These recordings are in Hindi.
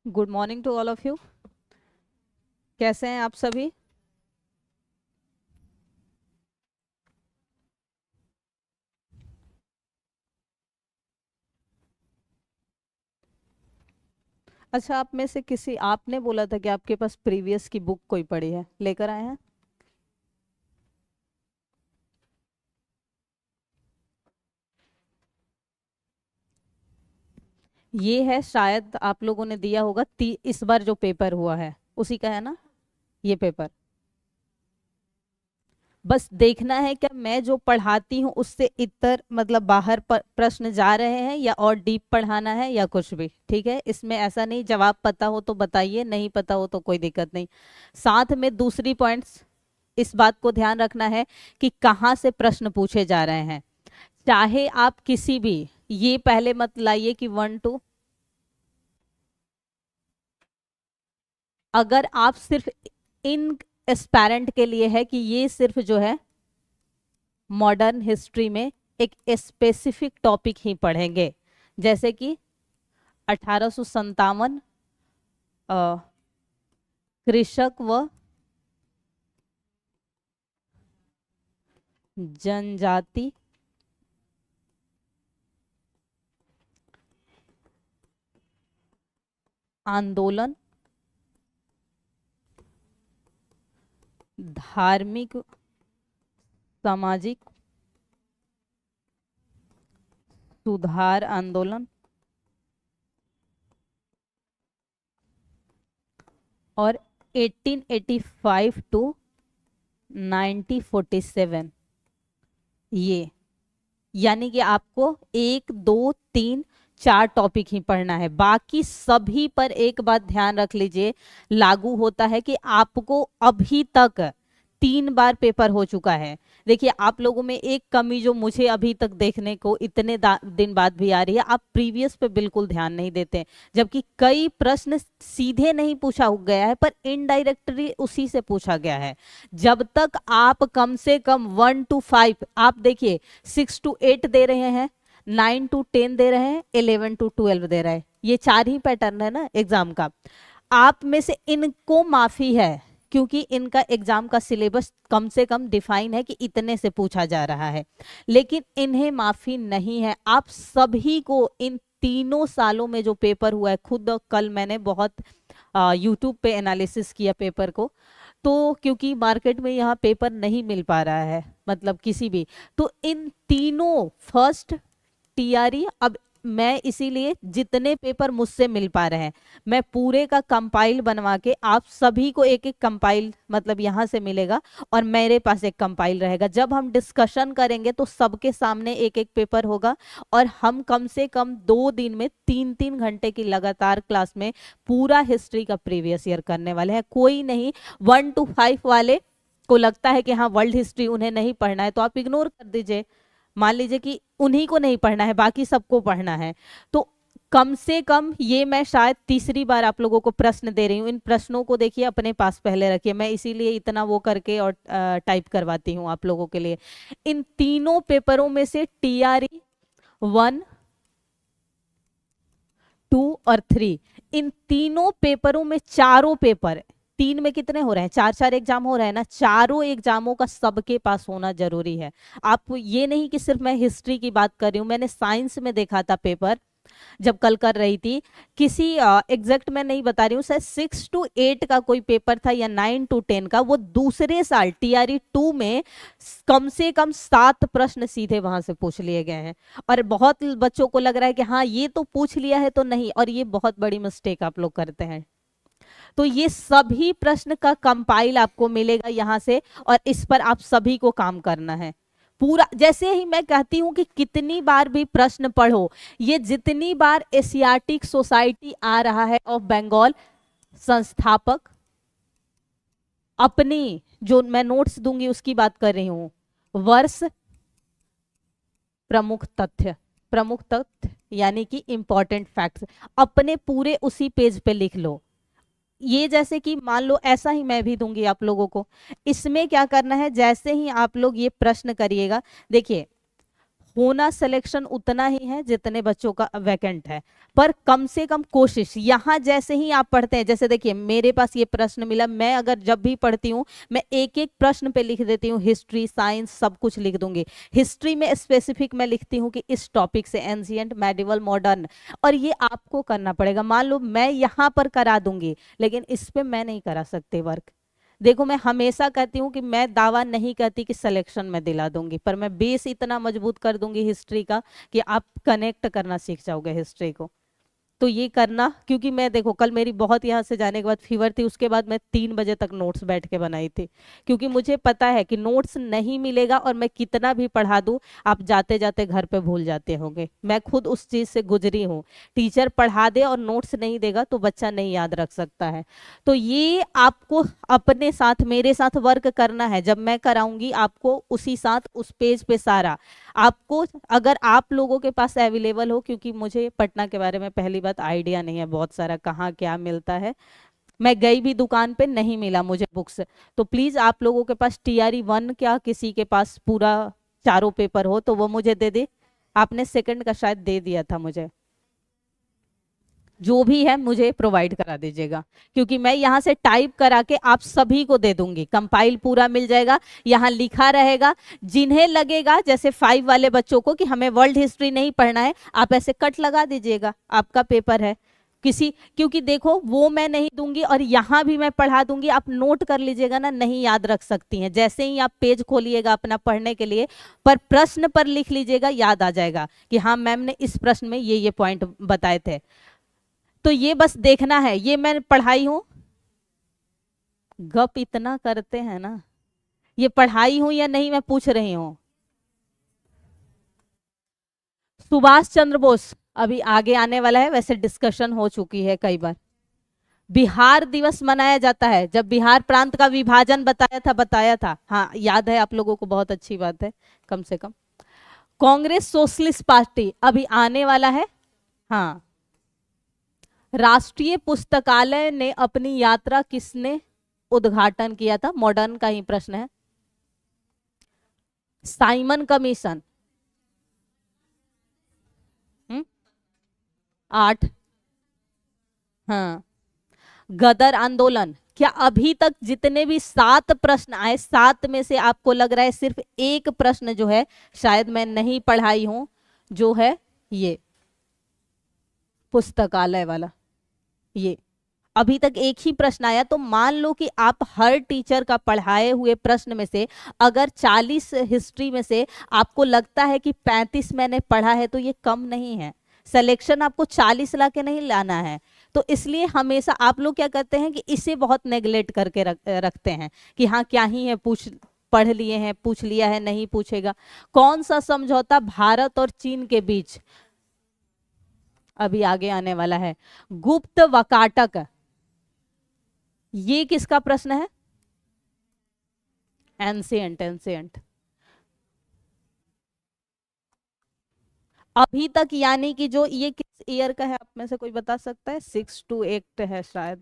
Good morning to all of you. कैसे हैं आप सभी? अच्छा, आप में से किसी आपने बोला था कि आपके पास प्रीवियस की बुक कोई पड़ी है, लेकर आए हैं? ये है, शायद आप लोगों ने दिया होगा इस बार जो पेपर हुआ है उसी का है ना ये पेपर। बस देखना है क्या मैं जो पढ़ाती हूँ उससे इतर मतलब बाहर प्रश्न जा रहे हैं या और डीप पढ़ाना है या कुछ भी। ठीक है, इसमें ऐसा नहीं, जवाब पता हो तो बताइए, नहीं पता हो तो कोई दिक्कत नहीं। साथ में दूसरी पॉइंट्स, इस बात को ध्यान रखना है कि कहाँ से प्रश्न पूछे जा रहे हैं। चाहे आप किसी भी, ये पहले मत लाइए कि 1 2, अगर आप सिर्फ इन एस्पेरेंट के लिए है कि ये सिर्फ जो है मॉडर्न हिस्ट्री में एक स्पेसिफिक टॉपिक ही पढ़ेंगे, जैसे कि 1857 कृषक व जनजाति आंदोलन, धार्मिक सामाजिक सुधार आंदोलन और 1885 टू 1947, ये यानी कि आपको 1 2 3 4 टॉपिक ही पढ़ना है। बाकी सभी पर एक बात ध्यान रख लीजिए, लागू होता है कि आपको अभी तक 3 बार पेपर हो चुका है। देखिए, आप लोगों में एक कमी जो मुझे अभी तक देखने को इतने दिन बाद भी आ रही है, आप प्रीवियस पे बिल्कुल ध्यान नहीं देते, जबकि कई प्रश्न सीधे नहीं पूछा गया है पर इनडायरेक्टली उसी से पूछा गया है। जब तक आप कम से कम 1 to 5, आप देखिए 6 to 8 दे रहे हैं, 9 to 10 दे रहे हैं, 11 to 12 दे रहे हैं, ये 4 ही पैटर्न है ना एग्जाम का। आप में से इनको माफी है क्योंकि इनका एग्जाम का सिलेबस कम से कम डिफाइन है कि इतने से पूछा जा रहा है, लेकिन इन्हें माफी नहीं है। आप सभी को इन 3 सालों में जो पेपर हुआ है, खुद कल मैंने बहुत यूट्यूब पे एनालिसिस किया पेपर को, तो क्योंकि मार्केट में यहाँ पेपर नहीं मिल पा रहा है मतलब किसी भी, तो इन तीनों फर्स्ट टीआरई, अब मैं इसीलिए जितने पेपर मुझसे मिल पा रहे हैं मैं पूरे का कंपाइल बनवा के आप सभी को एक एक कंपाइल मतलब यहाँ से मिलेगा और मेरे पास एक कंपाइल रहेगा। जब हम डिस्कशन करेंगे तो सबके सामने एक एक पेपर होगा और हम कम से कम 2 दिन में 3 3 घंटे की लगातार क्लास में पूरा हिस्ट्री का प्रीवियस ईयर करने वाले हैं। कोई नहीं, 1 to 5 वाले को लगता है कि हाँ वर्ल्ड हिस्ट्री उन्हें नहीं पढ़ना है तो आप इग्नोर कर दीजिए, मान लीजिए कि उन्हीं को नहीं पढ़ना है बाकी सबको पढ़ना है। तो कम से कम ये मैं शायद तीसरी बार आप लोगों को प्रश्न दे रही हूँ, इन प्रश्नों को देखिए अपने पास पहले रखिए, मैं इसीलिए इतना वो करके और टाइप करवाती हूँ आप लोगों के लिए। इन तीनों पेपरों में से टीआरई 1 2 और 3, इन तीनों पेपरों में चारों पेपर, 3 में कितने हो रहे हैं, 4 4 एग्जाम हो रहे हैं ना, चारों एग्जामों का सबके पास होना जरूरी है। आप ये नहीं कि सिर्फ मैं हिस्ट्री की बात कर रही हूँ, मैंने साइंस में देखा था पेपर जब कल कर रही थी, किसी एग्जैक्ट मैं नहीं बता रही हूँ, शायद 6 to 8 का कोई पेपर था या 9 to 10 का, वो दूसरे साल टीआरई 2 में कम से कम 7 प्रश्न सीधे वहां से पूछ लिए गए हैं। और बहुत बच्चों को लग रहा है कि हाँ ये तो पूछ लिया है तो नहीं, और ये बहुत बड़ी मिस्टेक आप लोग करते हैं। तो ये सभी प्रश्न का कंपाइल आपको मिलेगा यहाँ से और इस पर आप सभी को काम करना है पूरा। जैसे ही मैं कहती हूं कि कितनी बार भी प्रश्न पढ़ो, ये जितनी बार एशियाटिक सोसाइटी आ रहा है ऑफ बंगाल, संस्थापक, अपनी जो मैं नोट्स दूंगी उसकी बात कर रही हूं, वर्ष, प्रमुख तथ्य, प्रमुख तथ्य यानी कि इंपॉर्टेंट फैक्ट्स, अपने पूरे उसी पेज पे लिख लो। ये जैसे कि मान लो ऐसा ही मैं भी दूंगी आप लोगों को, इसमें क्या करना है, जैसे ही आप लोग ये प्रश्न करिएगा, देखिए होना सिलेक्शन उतना ही है जितने बच्चों का वैकेंट है, पर कम से कम कोशिश, यहाँ जैसे ही आप पढ़ते हैं, जैसे देखिए मेरे पास ये प्रश्न मिला, मैं अगर जब भी पढ़ती हूँ मैं एक एक प्रश्न पे लिख देती हूँ, हिस्ट्री साइंस सब कुछ लिख दूंगी। हिस्ट्री में स्पेसिफिक मैं लिखती हूँ कि इस टॉपिक से एंशिएंट मेडिवल मॉडर्न, और ये आपको करना पड़ेगा। मान लो मैं यहाँ पर करा दूंगी लेकिन इस पे मैं नहीं करा सकती वर्क। देखो मैं हमेशा कहती हूँ कि मैं दावा नहीं करती कि सिलेक्शन में दिला दूंगी, पर मैं बेस इतना मजबूत कर दूंगी हिस्ट्री का कि आप कनेक्ट करना सीख जाओगे हिस्ट्री को। तो ये करना, क्योंकि मैं देखो कल मेरी बहुत यहाँ से जाने के बाद फीवर थी, उसके बाद मैं 3 बजे तक नोट्स बैठ के बनाई थी, क्योंकि मुझे पता है कि नोट्स नहीं मिलेगा और मैं कितना भी पढ़ा दूं आप जाते जाते घर पे भूल जाते होंगे। मैं खुद उस चीज से गुजरी हूँ। टीचर पढ़ा दे और नोट्स नहीं देगा तो बच्चा नहीं याद रख सकता है। तो ये आपको अपने साथ मेरे साथ वर्क करना है। जब मैं कराऊंगी आपको उसी साथ उस पेज पे सारा आपको, अगर आप लोगों के पास अवेलेबल हो, क्योंकि मुझे पटना के बारे में पहली बात आइडिया नहीं है बहुत सारा कहाँ क्या मिलता है, मैं गई भी दुकान पे नहीं मिला मुझे बुक्स, तो प्लीज आप लोगों के पास TRE 1 क्या किसी के पास पूरा चारों पेपर हो तो वो मुझे दे दे। आपने सेकंड का शायद दे दिया था मुझे, जो भी है मुझे प्रोवाइड करा दीजिएगा, क्योंकि मैं यहाँ से टाइप करा के आप सभी को दे दूंगी। कंपाइल पूरा मिल जाएगा, यहाँ लिखा रहेगा। जिन्हें लगेगा जैसे 5 वाले बच्चों को कि हमें वर्ल्ड हिस्ट्री नहीं पढ़ना है, आप ऐसे कट लगा दीजिएगा, आपका पेपर है किसी, क्योंकि देखो वो मैं नहीं दूंगी और यहाँ भी मैं पढ़ा दूंगी, आप नोट कर लीजिएगा ना, नहीं याद रख सकती हैं। जैसे ही आप पेज खोलिएगा अपना पढ़ने के लिए, पर प्रश्न पर लिख लीजिएगा, याद आ जाएगा कि हाँ मैम ने इस प्रश्न में ये पॉइंट बताए थे। तो ये बस देखना है, ये मैं पढ़ाई हूं, गप इतना करते हैं ना, ये पढ़ाई हूं या नहीं मैं पूछ रही हूं। सुभाष चंद्र बोस अभी आगे आने वाला है, वैसे डिस्कशन हो चुकी है कई बार। बिहार दिवस मनाया जाता है जब बिहार प्रांत का विभाजन बताया था, हाँ याद है आप लोगों को, बहुत अच्छी बात है कम से कम। कांग्रेस सोशलिस्ट पार्टी अभी आने वाला है। हाँ, राष्ट्रीय पुस्तकालय ने अपनी यात्रा किसने उद्घाटन किया था? मॉडर्न का ही प्रश्न है। Simon commission. 8। हाँ, गदर आंदोलन। क्या अभी तक जितने भी 7 प्रश्न आए, 7 में से आपको लग रहा है सिर्फ एक प्रश्न जो है शायद मैं नहीं पढ़ाई हूं, जो है ये पुस्तकालय वाला, ये अभी तक एक ही प्रश्न आया। तो मान लो कि आप हर टीचर का पढ़ाए हुए प्रश्न में से अगर 40 हिस्ट्री में से आपको लगता है कि 35 मैंने पढ़ा है, तो ये कम नहीं है। सिलेक्शन आपको 40 ला के नहीं लाना है। तो इसलिए हमेशा आप लोग क्या करते हैं कि इसे बहुत नेग्लेक्ट करके रखते हैं कि हाँ क्या ही है, पढ़ लिए हैं, पूछ लिया है, नहीं पूछेगा। कौन सा समझौता भारत और चीन के बीच अभी आगे आने वाला है? गुप्त वकाटक, ये किसका प्रश्न है? एंशिएंट। अभी तक यानी कि जो ये किस ईयर का है, आप में से कोई बता सकता है? 6 to 8 है शायद,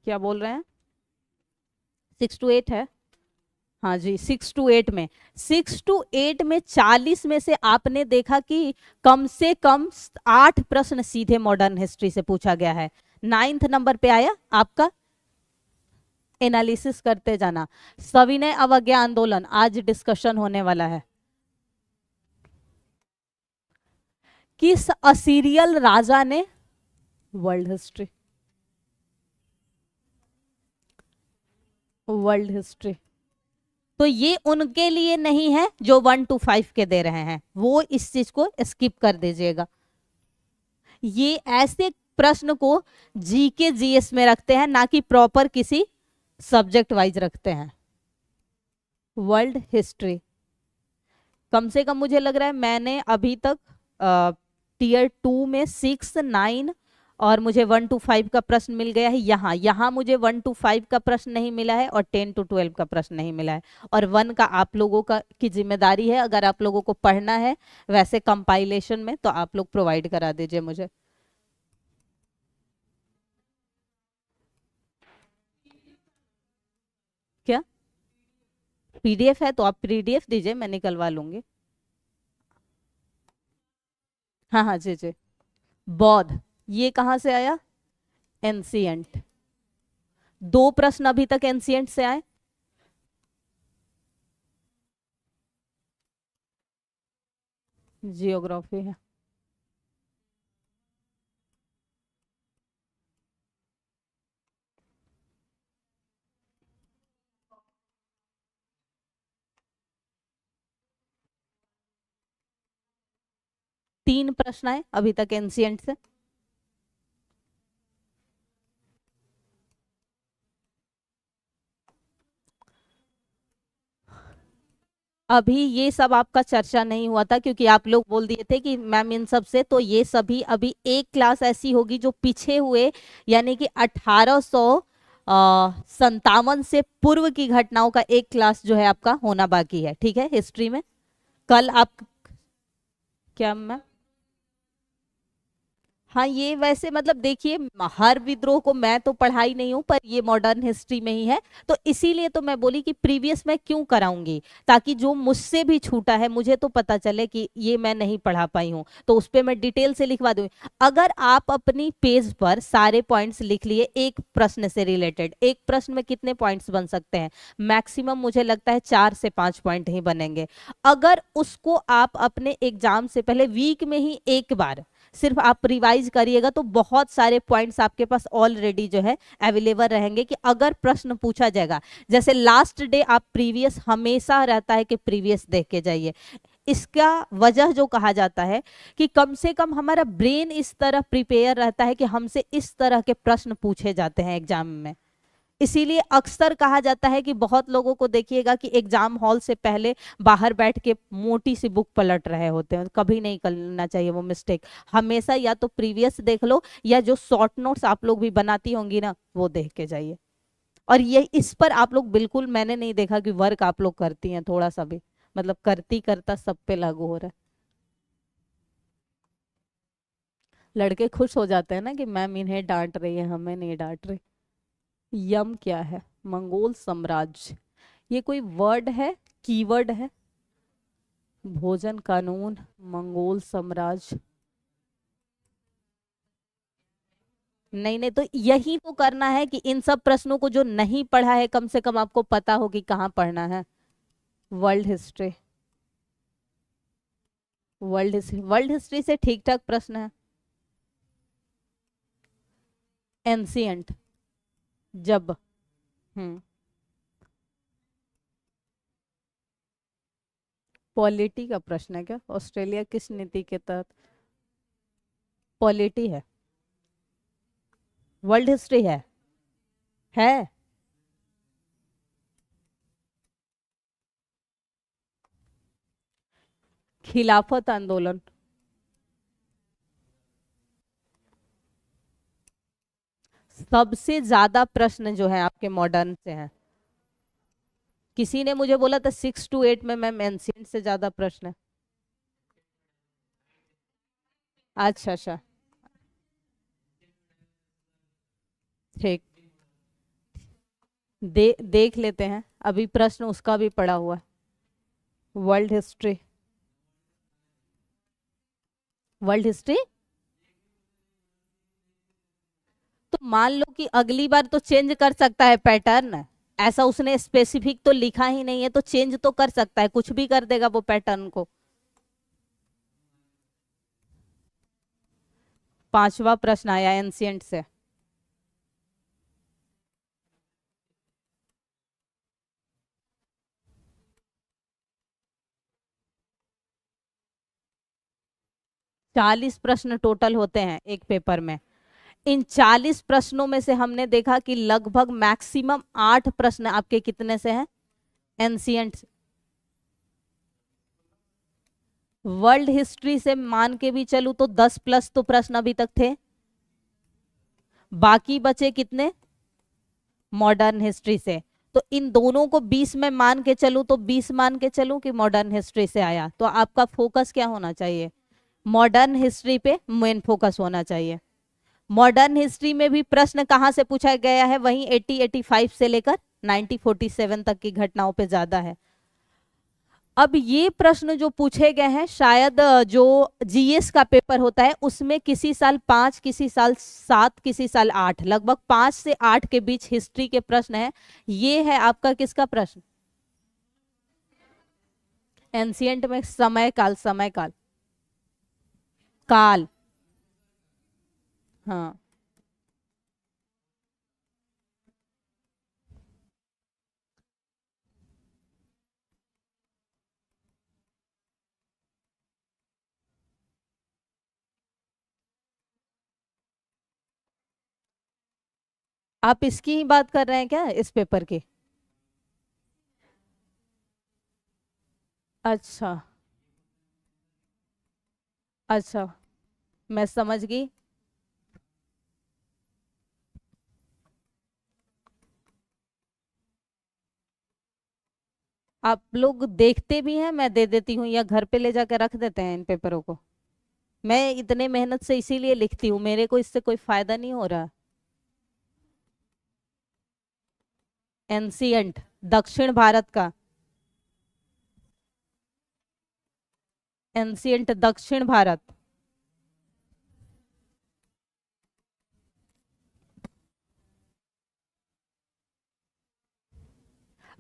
क्या बोल रहे हैं? 6 to 8 है। हाँ जी, 6 to 8 में, 6 to 8 में 40 में से आपने देखा कि कम से कम 8 प्रश्न सीधे मॉडर्न हिस्ट्री से पूछा गया है। 9th नंबर पे आया आपका। एनालिसिस करते जाना। सविनय अवज्ञा आंदोलन आज डिस्कशन होने वाला है। किस असीरियल राजा ने, वर्ल्ड हिस्ट्री, तो ये उनके लिए नहीं है जो 1 to 5 के दे रहे हैं, वो इस चीज को स्किप कर दीजिएगा। ये ऐसे प्रश्न को जीके जीएस में रखते हैं, ना कि प्रॉपर किसी सब्जेक्ट वाइज रखते हैं। वर्ल्ड हिस्ट्री कम से कम मुझे लग रहा है मैंने अभी तक Tier 2 में 6, 9 और मुझे 1 to 5 का प्रश्न मिल गया है। यहाँ मुझे 1 to 5 का प्रश्न नहीं मिला है और 10 to 12 का प्रश्न नहीं मिला है। और 1 का आप लोगों का की जिम्मेदारी है, अगर आप लोगों को पढ़ना है वैसे कंपाइलेशन में, तो आप लोग प्रोवाइड करा दीजिए मुझे। क्या PDF है? तो आप PDF दीजिए, मैं निकलवा लूंगी। हाँ हाँ जी जी। बौद्ध, ये कहाँ से आया? एंसियंट। दो प्रश्न अभी तक एंसियंट से आए। जियोग्राफी है। तीन प्रश्न आए अभी तक एंसियंट से। अभी ये सब आपका चर्चा नहीं हुआ था क्योंकि आप लोग बोल दिए थे कि मैम इन सब से, तो ये सभी अभी एक क्लास ऐसी होगी जो पीछे हुए, यानी कि 1857 से पूर्व की घटनाओं का एक क्लास जो है आपका होना बाकी है, ठीक है, हिस्ट्री में। कल आप, क्या मैम? हाँ, ये वैसे मतलब देखिए, हर विद्रोह को मैं तो पढ़ाई नहीं हूँ, पर ये मॉडर्न हिस्ट्री में ही है, तो इसीलिए तो मैं बोली कि प्रीवियस मैं क्यों कराऊंगी, ताकि जो मुझसे भी छूटा है मुझे तो पता चले कि ये मैं नहीं पढ़ा पाई हूँ, तो उस पे मैं डिटेल से लिखवा दूँ। अगर आप अपनी पेज पर सारे पॉइंट्स लिख लिए एक प्रश्न से रिलेटेड, एक प्रश्न में कितने पॉइंट्स बन सकते हैं? मैक्सिमम मुझे लगता है 4 से 5 पॉइंट ही बनेंगे। अगर उसको आप अपने एग्जाम से पहले वीक में ही एक बार सिर्फ आप रिवाइज करिएगा, तो बहुत सारे पॉइंट्स आपके पास ऑलरेडी जो है अवेलेबल रहेंगे कि अगर प्रश्न पूछा जाएगा। जैसे लास्ट डे आप प्रीवियस, हमेशा रहता है कि प्रीवियस देख के जाइए। इसका वजह जो कहा जाता है कि कम से कम हमारा ब्रेन इस तरह प्रिपेयर रहता है कि हमसे इस तरह के प्रश्न पूछे जाते हैं एग्जाम में। इसीलिए अक्सर कहा जाता है कि बहुत लोगों को देखिएगा कि एग्जाम हॉल से पहले बाहर बैठ के मोटी सी बुक पलट रहे होते हैं, कभी नहीं करना चाहिए वो मिस्टेक। हमेशा या तो प्रीवियस देख लो, या जो शॉर्ट नोट्स आप लोग भी बनाती होंगी ना, वो देख के जाइए। और ये इस पर आप लोग बिल्कुल, मैंने नहीं देखा कि वर्क आप लोग करती हैं थोड़ा सा भी, मतलब करती करता सब पे लागू हो रहा है। लड़के खुश हो जाते हैं ना कि मैम इन्हें डांट रही है, हमें नहीं डांट रही। यम क्या है? मंगोल साम्राज्य, ये कोई वर्ड है, कीवर्ड है? भोजन कानून, मंगोल साम्राज्य। नहीं नहीं, तो यही तो करना है कि इन सब प्रश्नों को जो नहीं पढ़ा है कम से कम आपको पता हो कि कहाँ पढ़ना है। वर्ल्ड हिस्ट्री, वर्ल्ड हिस्ट्री से ठीक ठाक प्रश्न है। एंसियंट, जब। हम्म। पॉलिटी का प्रश्न है क्या? ऑस्ट्रेलिया किस नीति के तहत? पॉलिटी है, वर्ल्ड हिस्ट्री है। खिलाफत आंदोलन। सबसे ज्यादा प्रश्न जो है आपके मॉडर्न से हैं। किसी ने मुझे बोला था 6 to 8 में मैम एंशियंट से ज्यादा प्रश्न है। अच्छा अच्छा, ठीक। देख लेते हैं, अभी प्रश्न उसका भी पड़ा हुआ है। World history, world history. तो मान लो कि अगली बार तो चेंज कर सकता है पैटर्न। ऐसा उसने स्पेसिफिक तो लिखा ही नहीं है, तो चेंज तो कर सकता है, कुछ भी कर देगा वो पैटर्न को। पांचवा प्रश्न आया एंशियंट से। चालीस प्रश्न टोटल होते हैं एक पेपर में। इन 40 प्रश्नों में से हमने देखा कि लगभग मैक्सिमम 8 प्रश्न आपके कितने से हैं? एंशियंट। वर्ल्ड हिस्ट्री से मान के भी चलूं तो 10+ तो प्रश्न अभी तक थे। बाकी बचे कितने? मॉडर्न हिस्ट्री से। तो इन दोनों को 20 में मान के चलूं तो 20 मान के चलूं कि मॉडर्न हिस्ट्री से आया, तो आपका फोकस क्या होना चाहिए? मॉडर्न हिस्ट्री पे मेन फोकस होना चाहिए। मॉडर्न हिस्ट्री में भी प्रश्न कहाँ से पूछा गया है? वहीं 80-85 से लेकर 1947 तक की घटनाओं पे ज्यादा है। अब ये प्रश्न जो पूछे गए हैं शायद जो जीएस का पेपर होता है उसमें किसी साल 5, किसी साल 7, किसी साल 8, लगभग 5 से 8 के बीच हिस्ट्री के प्रश्न है। ये है आपका किसका प्रश्न? एंशियंट में समय काल, समय काल, काल। हाँ, आप इसकी ही बात कर रहे हैं क्या, इस पेपर की? अच्छा, अच्छा, मैं समझ गई। आप लोग देखते भी हैं, मैं दे देती हूँ, या घर पे ले जाकर रख देते हैं इन पेपरों को? मैं इतने मेहनत से इसीलिए लिखती हूँ, मेरे को इससे कोई फायदा नहीं हो रहा। एंशियंट, दक्षिण भारत का। एंशियंट दक्षिण भारत।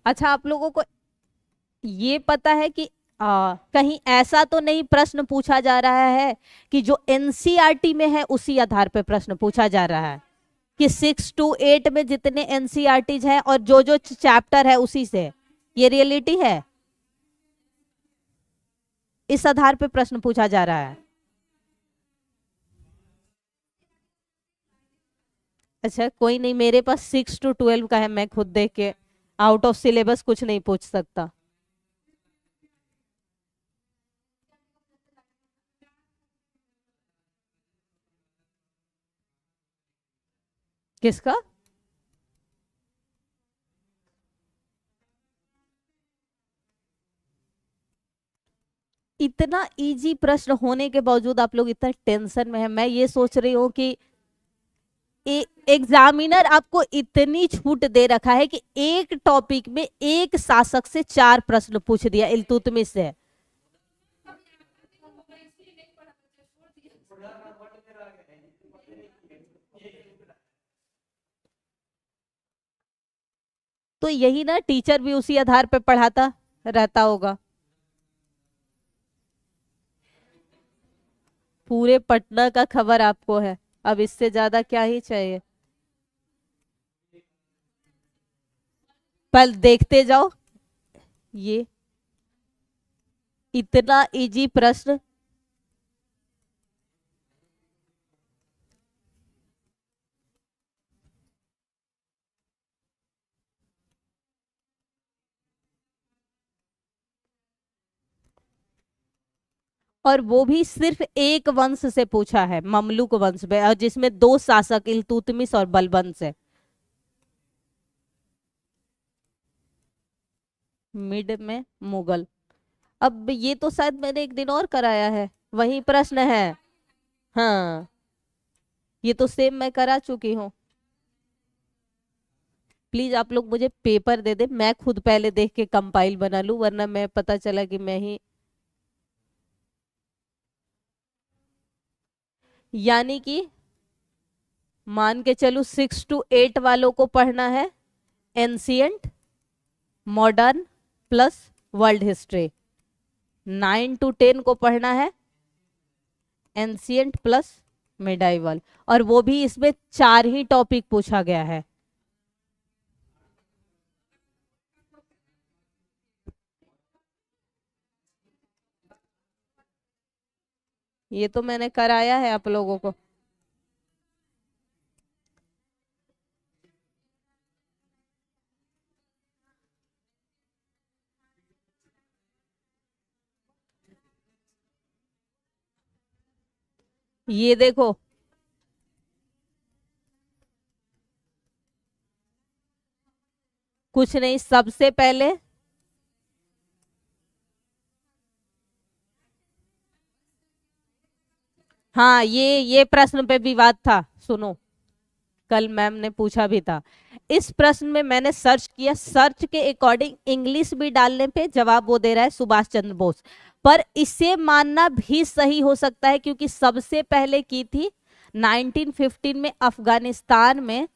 अच्छा, आप लोगों को ये पता है कि कहीं ऐसा तो नहीं प्रश्न पूछा जा रहा है कि जो एनसीईआरटी में है उसी आधार पर प्रश्न पूछा जा रहा है, कि 6 to 8 में जितने एनसीईआरटीज हैं और जो जो चैप्टर है उसी से? ये रियलिटी है, इस आधार पे प्रश्न पूछा जा रहा है। अच्छा, कोई नहीं, मेरे पास 6 to 12 का है, मैं खुद देख के आउट ऑफ सिलेबस कुछ नहीं पूछ सकता। किसका? इतना इजी प्रश्न होने के बावजूद आप लोग इतना टेंशन में है। मैं ये सोच रही हूँ कि एग्जामिनर आपको इतनी छूट दे रखा है कि एक टॉपिक में एक शासक से 4 प्रश्न पूछ दिया, इल्तुतमिश से। तो यही ना, टीचर भी उसी आधार पे पढ़ाता रहता होगा। पूरे पटना का खबर आपको है, अब इससे ज्यादा क्या ही चाहिए। पर देखते जाओ, ये इतना इजी प्रश्न। और वो भी सिर्फ एक वंश से पूछा है, ममलुक वंश में, और जिसमें 2 शासक इल्तुतमिश और बलबन से। मिड में मुगल। अब ये तो शायद मैंने एक दिन और कराया है, वही प्रश्न है। हाँ, ये तो सेम मैं करा चुकी हूँ। प्लीज आप लोग मुझे पेपर दे दे, मैं खुद पहले देख के कंपाइल बना लूं, वरना मैं पता चला कि मैं ही। यानी कि मान के चलू 6 to 8 वालों को पढ़ना है ancient, modern plus world history. 9 to 10 को पढ़ना है एंशियंट प्लस मिडाइवल, और वो भी इसमें 4 ही टॉपिक पूछा गया है। ये तो मैंने कराया है आप लोगों को। ये देखो, कुछ नहीं, सबसे पहले हाँ, ये प्रश्न पे विवाद था, सुनो। कल मैम ने पूछा भी था। इस प्रश्न में मैंने सर्च किया, सर्च के अकॉर्डिंग इंग्लिश भी डालने पे जवाब वो दे रहा है सुभाष चंद्र बोस, पर इसे मानना भी सही हो सकता है क्योंकि सबसे पहले की थी 1915 में अफगानिस्तान में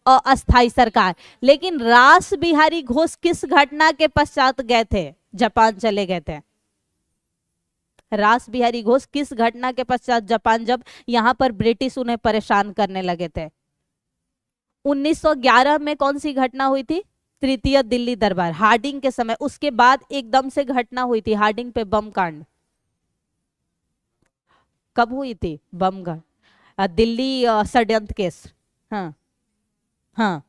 अस्थाई सरकार। लेकिन रास बिहारी घोष किस घटना के पश्चात गए थे, जापान चले गए थे? रास बिहारी घोष किस घटना के पश्चात जापान, जब यहां पर ब्रिटिश उन्हें परेशान करने लगे थे? 1911 में कौन सी घटना हुई थी? तृतीय दिल्ली दरबार, हार्डिंग के समय। उसके बाद एकदम से घटना हुई थी हार्डिंग पे बम कांड। कब हुई थी बम कांड? दिल्ली षड्यंत्र केस। हाँ हाँ,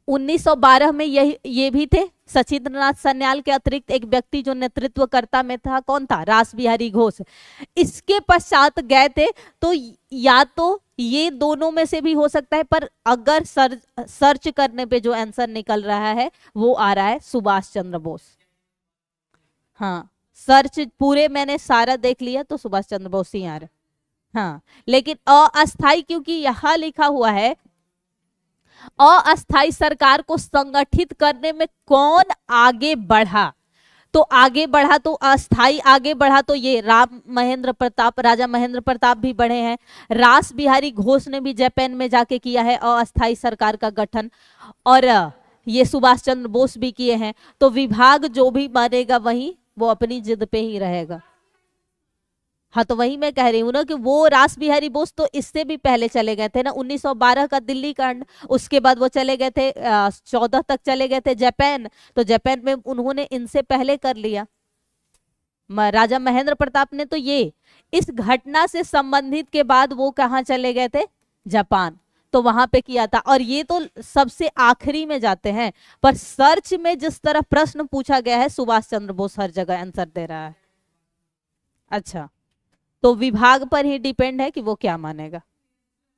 1912 में ये भी थे। सचिंद्रनाथ सन्याल के अतिरिक्त एक व्यक्ति जो नेतृत्वकर्ता में था, कौन था? रास बिहारी घोष। इसके पश्चात गए थे। तो या तो ये दोनों में से भी हो सकता है, पर अगर सर्च करने पे जो आंसर निकल रहा है वो आ रहा है सुभाष चंद्र बोस। हाँ, सर्च पूरे मैंने सारा देख लिया तो सुभाष चंद्र बोस ही आ रहे। हाँ, लेकिन अस्थाई, क्योंकि यहां लिखा हुआ है अस्थाई सरकार को संगठित करने में कौन आगे बढ़ा, तो आगे बढ़ा तो अस्थाई आगे बढ़ा तो ये राजा महेंद्र प्रताप भी बढ़े हैं। रास बिहारी घोष ने भी जापान में जाके किया है अस्थाई सरकार का गठन, और ये सुभाष चंद्र बोस भी किए हैं। तो विभाग जो भी मानेगा वही वो अपनी जिद पे ही रहेगा। हाँ, तो वही मैं कह रही हूँ ना कि वो रास बिहारी बोस तो इससे भी पहले चले गए थे ना, 1912 का दिल्ली कांड। उसके बाद वो चले गए थे 14 तक चले गए थे जापान, तो जापान में उन्होंने इनसे पहले कर लिया। राजा महेंद्र प्रताप ने तो ये इस घटना से संबंधित के बाद वो कहाँ चले गए थे? जापान, तो वहां पे किया था। और ये तो सबसे आखिरी में जाते हैं, पर सर्च में जिस तरह प्रश्न पूछा गया है सुभाष चंद्र बोस हर जगह आंसर दे रहा है। अच्छा, तो विभाग पर ही डिपेंड है कि वो क्या मानेगा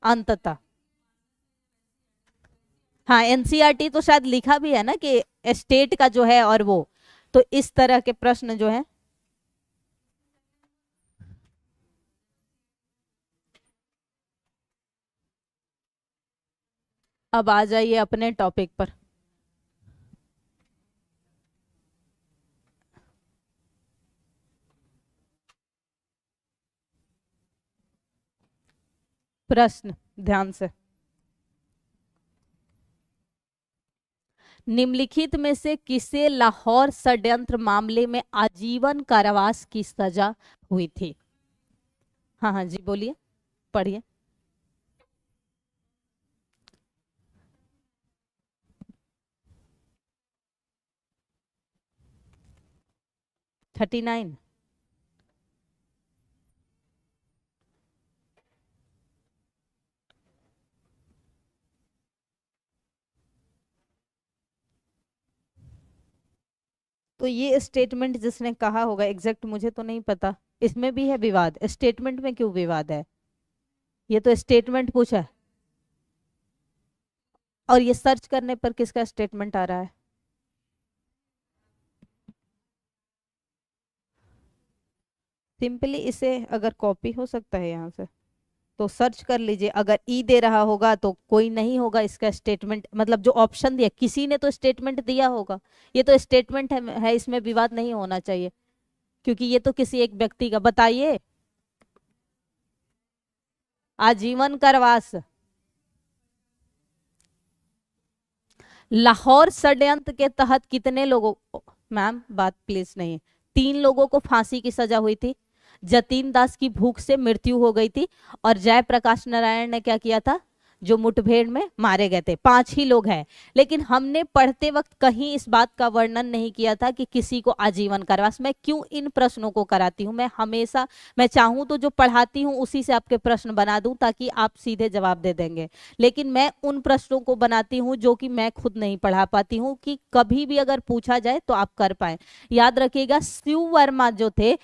अंततः। हाँ, एनसीईआरटी तो शायद लिखा भी है ना कि स्टेट का जो है, और वो तो इस तरह के प्रश्न जो है। अब आ जाइए अपने टॉपिक पर। प्रश्न ध्यान से, निम्नलिखित में से किसे लाहौर षड्यंत्र मामले में आजीवन कारावास की सजा हुई थी? हाँ हाँ जी, बोलिए, पढ़िए। 39। तो ये स्टेटमेंट जिसने कहा होगा, एग्जैक्ट मुझे तो नहीं पता, इसमें भी है विवाद। स्टेटमेंट में क्यों विवाद है? ये तो स्टेटमेंट पूछा है, और ये सर्च करने पर किसका स्टेटमेंट आ रहा है? सिंपली इसे अगर कॉपी हो सकता है यहाँ से तो सर्च कर लीजिए। अगर ई दे रहा होगा तो कोई नहीं होगा इसका स्टेटमेंट, मतलब जो ऑप्शन दिया किसी ने तो स्टेटमेंट दिया होगा। ये तो स्टेटमेंट है, इसमें विवाद नहीं होना चाहिए क्योंकि ये तो किसी एक व्यक्ति का। बताइए, आजीवन कारावास। लाहौर षड्यंत्र के तहत कितने लोगों, मैम बात प्लीज नहीं, 3 लोगों को फांसी की सजा हुई थी। जतीन दास की भूख से मृत्यु हो गई थी, और जयप्रकाश नारायण ने क्या किया था, जो मुठभेड़ में मारे गए थे। 5 ही लोग हैं, लेकिन हमने पढ़ते वक्त कहीं इस बात का वर्णन नहीं किया था कि किसी को आजीवन कारावास। मैं क्यों इन प्रश्नों को कराती हूँ? मैं हमेशा, मैं चाहूँ तो जो पढ़ाती हूँ उसी से आपके प्रश्न बना दूं ताकि आप सीधे जवाब दे देंगे, लेकिन मैं उन प्रश्नों को बनाती हूँ जो कि मैं खुद नहीं पढ़ा पाती हूँ, कि कभी भी अगर पूछा जाए तो आप कर पाए। याद रखिएगा, शिव वर्मा जो थे,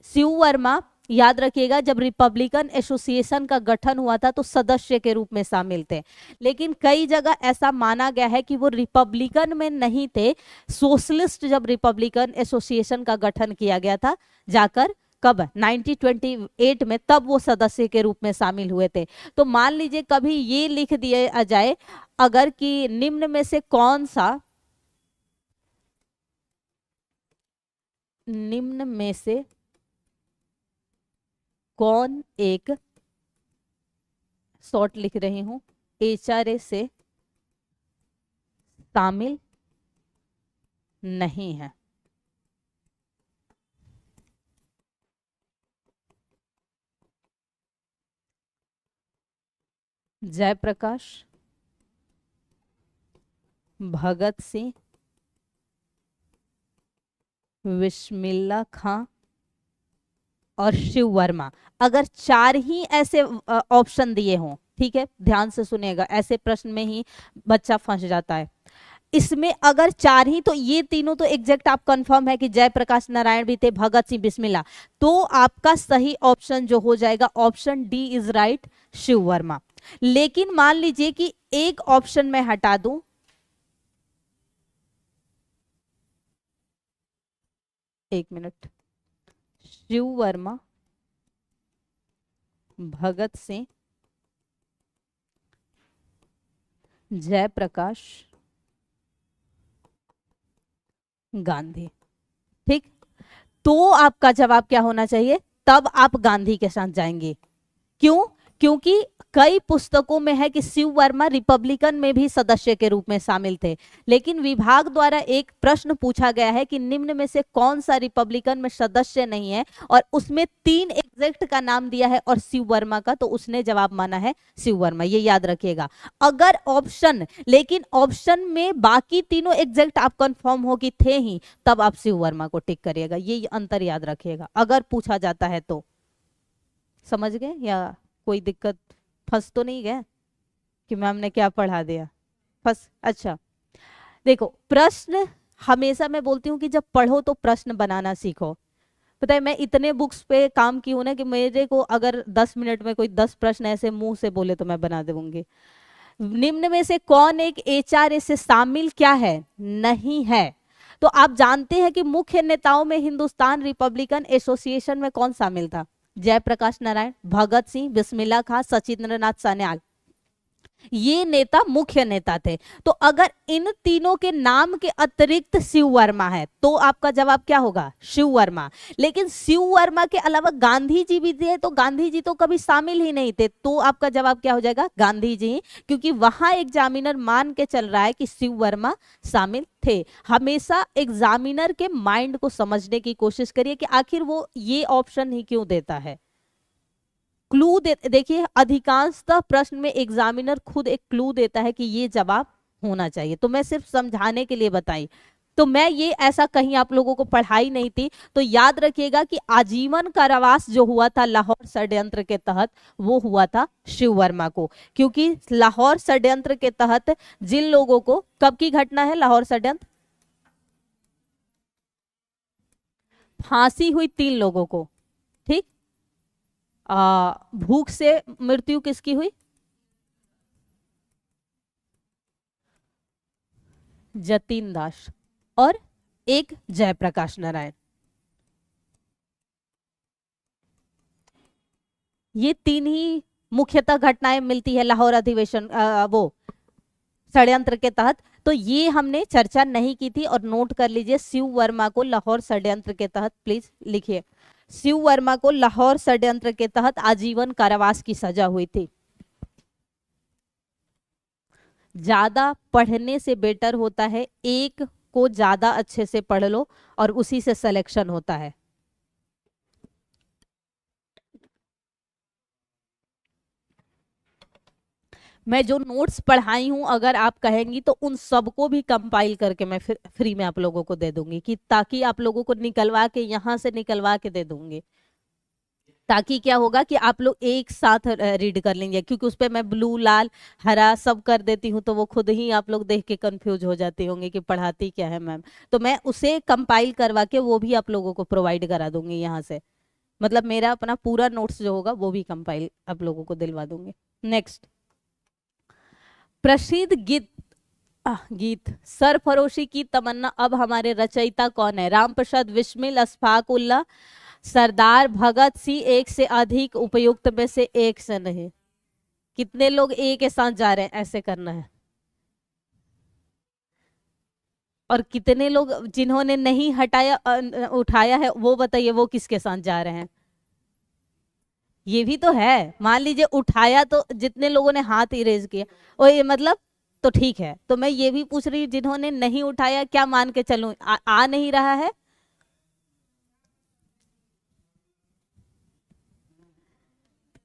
शिव वर्मा, याद रखिएगा, जब रिपब्लिकन एसोसिएशन का गठन हुआ था तो सदस्य के रूप में शामिल थे, लेकिन कई जगह ऐसा माना गया है कि वो रिपब्लिकन में नहीं थे। सोशलिस्ट जब रिपब्लिकन एसोसिएशन का गठन किया गया था जाकर, कब 1928 में, तब वो सदस्य के रूप में शामिल हुए थे। तो मान लीजिए कभी ये लिख दिया जाए अगर कि निम्न में से कौन सा, निम्न में से कौन एक, शॉर्ट लिख रही हूं, एचआरए से शामिल नहीं है। जयप्रकाश, भगत सिंह, बिस्मिल्लाह खां और शिव वर्मा। अगर चार ही ऐसे ऑप्शन दिए हों, ठीक है, ध्यान से सुनिएगा, ऐसे प्रश्न में ही बच्चा फंस जाता है। इसमें अगर चार ही, तो ये तीनों तो एग्जैक्ट आप कंफर्म है कि जयप्रकाश नारायण भी थे, भगत सिंह, बिस्मिल्लाह, तो आपका सही ऑप्शन जो हो जाएगा option D is right, Shiv Verma. लेकिन मान लीजिए कि एक ऑप्शन में हटा दूं, एक मिनट, शिव वर्मा, भगत सिंह, जयप्रकाश, गांधी, ठीक, तो आपका जवाब क्या होना चाहिए, तब आप गांधी के साथ जाएंगे। क्यों? क्योंकि कई पुस्तकों में है कि शिव वर्मा रिपब्लिकन में भी सदस्य के रूप में शामिल थे, लेकिन विभाग द्वारा एक प्रश्न पूछा गया है कि निम्न में से कौन सा रिपब्लिकन में सदस्य नहीं है, और उसमें 3 एग्जैक्ट का नाम दिया है और शिव वर्मा का, तो उसने जवाब माना है शिव वर्मा, ये याद रखिएगा। अगर ऑप्शन, लेकिन ऑप्शन में बाकी तीनों एग्जैक्ट आप कंफर्म हो कि थे ही, तब आप शिव वर्मा को टिक करिएगा, ये अंतर याद रखिएगा अगर पूछा जाता है तो। समझ गए या कोई दिक्कत, फंस तो नहीं गए कि मैम ने क्या पढ़ा दिया, फंस? अच्छा, देखो प्रश्न, हमेशा मैं बोलती हूँ कि जब पढ़ो तो प्रश्न बनाना सीखो। पता है मैं इतने बुक्स पे काम की हूं ना कि मेरे को अगर 10 मिनट में कोई 10 प्रश्न ऐसे मुंह से बोले तो मैं बना दूंगी। निम्न में से कौन एक एचआरए से शामिल क्या है, नहीं है। तो आप जानते हैं कि मुख्य नेताओं में हिंदुस्तान रिपब्लिकन एसोसिएशन में कौन शामिल था, जयप्रकाश नारायण, भगत सिंह, बिस्मिल्लाह खां, सचिंद्रनाथ सान्याल, ये नेता मुख्य नेता थे। तो अगर इन तीनों के नाम के अतिरिक्त शिव वर्मा है तो आपका जवाब क्या होगा, शिव वर्मा। लेकिन शिव वर्मा के अलावा गांधी जी भी थे, तो गांधी जी तो कभी शामिल ही नहीं थे, तो आपका जवाब क्या हो जाएगा, गांधी जी, क्योंकि वहां एग्जामिनर मान के चल रहा है कि शिव वर्मा शामिल थे। हमेशा एग्जामिनर के माइंड को समझने की कोशिश करिए कि आखिर वो ये ऑप्शन ही क्यों देता है। क्लू देखिए, अधिकांशतः प्रश्न में एग्जामिनर खुद एक क्लू देता है कि ये जवाब होना चाहिए, तो मैं सिर्फ समझाने के लिए बताई, तो मैं ये ऐसा कहीं आप लोगों को पढ़ाई नहीं थी। तो याद रखिएगा कि आजीवन कारावास जो हुआ था लाहौर षड्यंत्र के तहत, वो हुआ था शिव वर्मा को, क्योंकि लाहौर षड्यंत्र के तहत जिन लोगों को, कब की घटना है लाहौर षड्यंत्र, फांसी हुई 3 लोगों को, ठीक, भूख से मृत्यु किसकी हुई, जतीन दास, और एक जयप्रकाश नारायण। ये 3 ही मुख्यतः घटनाएं मिलती है लाहौर अधिवेशन, वो षड्यंत्र के तहत। तो ये हमने चर्चा नहीं की थी, और नोट कर लीजिए, शिव वर्मा को लाहौर षड्यंत्र के तहत, प्लीज लिखिए, शिव वर्मा को लाहौर षड्यंत्र के तहत आजीवन कारावास की सजा हुई थी। ज्यादा पढ़ने से बेटर होता है, एक को ज्यादा अच्छे से पढ़ लो और उसी से सिलेक्शन होता है। मैं जो नोट्स पढ़ाई हूं, अगर आप कहेंगी तो उन सबको भी कंपाइल करके मैं फिर फ्री में आप लोगों को दे दूंगी, कि ताकि आप लोगों को निकलवा के, यहां से निकलवा के दे दूंगी, ताकि क्या होगा कि आप लोग एक साथ रीड कर लेंगे, क्योंकि उस पर मैं ब्लू, लाल, हरा सब कर देती हूँ, तो वो खुद ही आप लोग देख के कंफ्यूज हो जाते होंगे कि पढ़ाती क्या है मैम। तो मैं उसे कंपाइल करवा के वो भी आप लोगों को प्रोवाइड करा दूंगी यहाँ से, मतलब मेरा अपना पूरा नोट्स जो होगा वो भी कंपाइल आप लोगों को दिलवा दूंगी। नेक्स्ट, प्रसिद्ध गीत सरफरोशी की तमन्ना अब हमारे रचयिता कौन है, राम प्रसाद बिस्मिल, अशफाक उल्लाह, सरदार भगत सिंह एक से अधिक उपयुक्त में से एक से नहीं। कितने लोग ए के साथ जा रहे हैं, ऐसे करना है। और कितने लोग जिन्होंने नहीं हटाया उठाया है, वो बताइए वो किसके साथ जा रहे हैं। ये भी तो है। मान लीजिए उठाया तो जितने लोगों ने हाथ इरेज किया, और ये मतलब तो ठीक है। तो मैं ये भी पूछ रही हूँ जिन्होंने नहीं उठाया, क्या मान के चलूं, आ नहीं रहा है।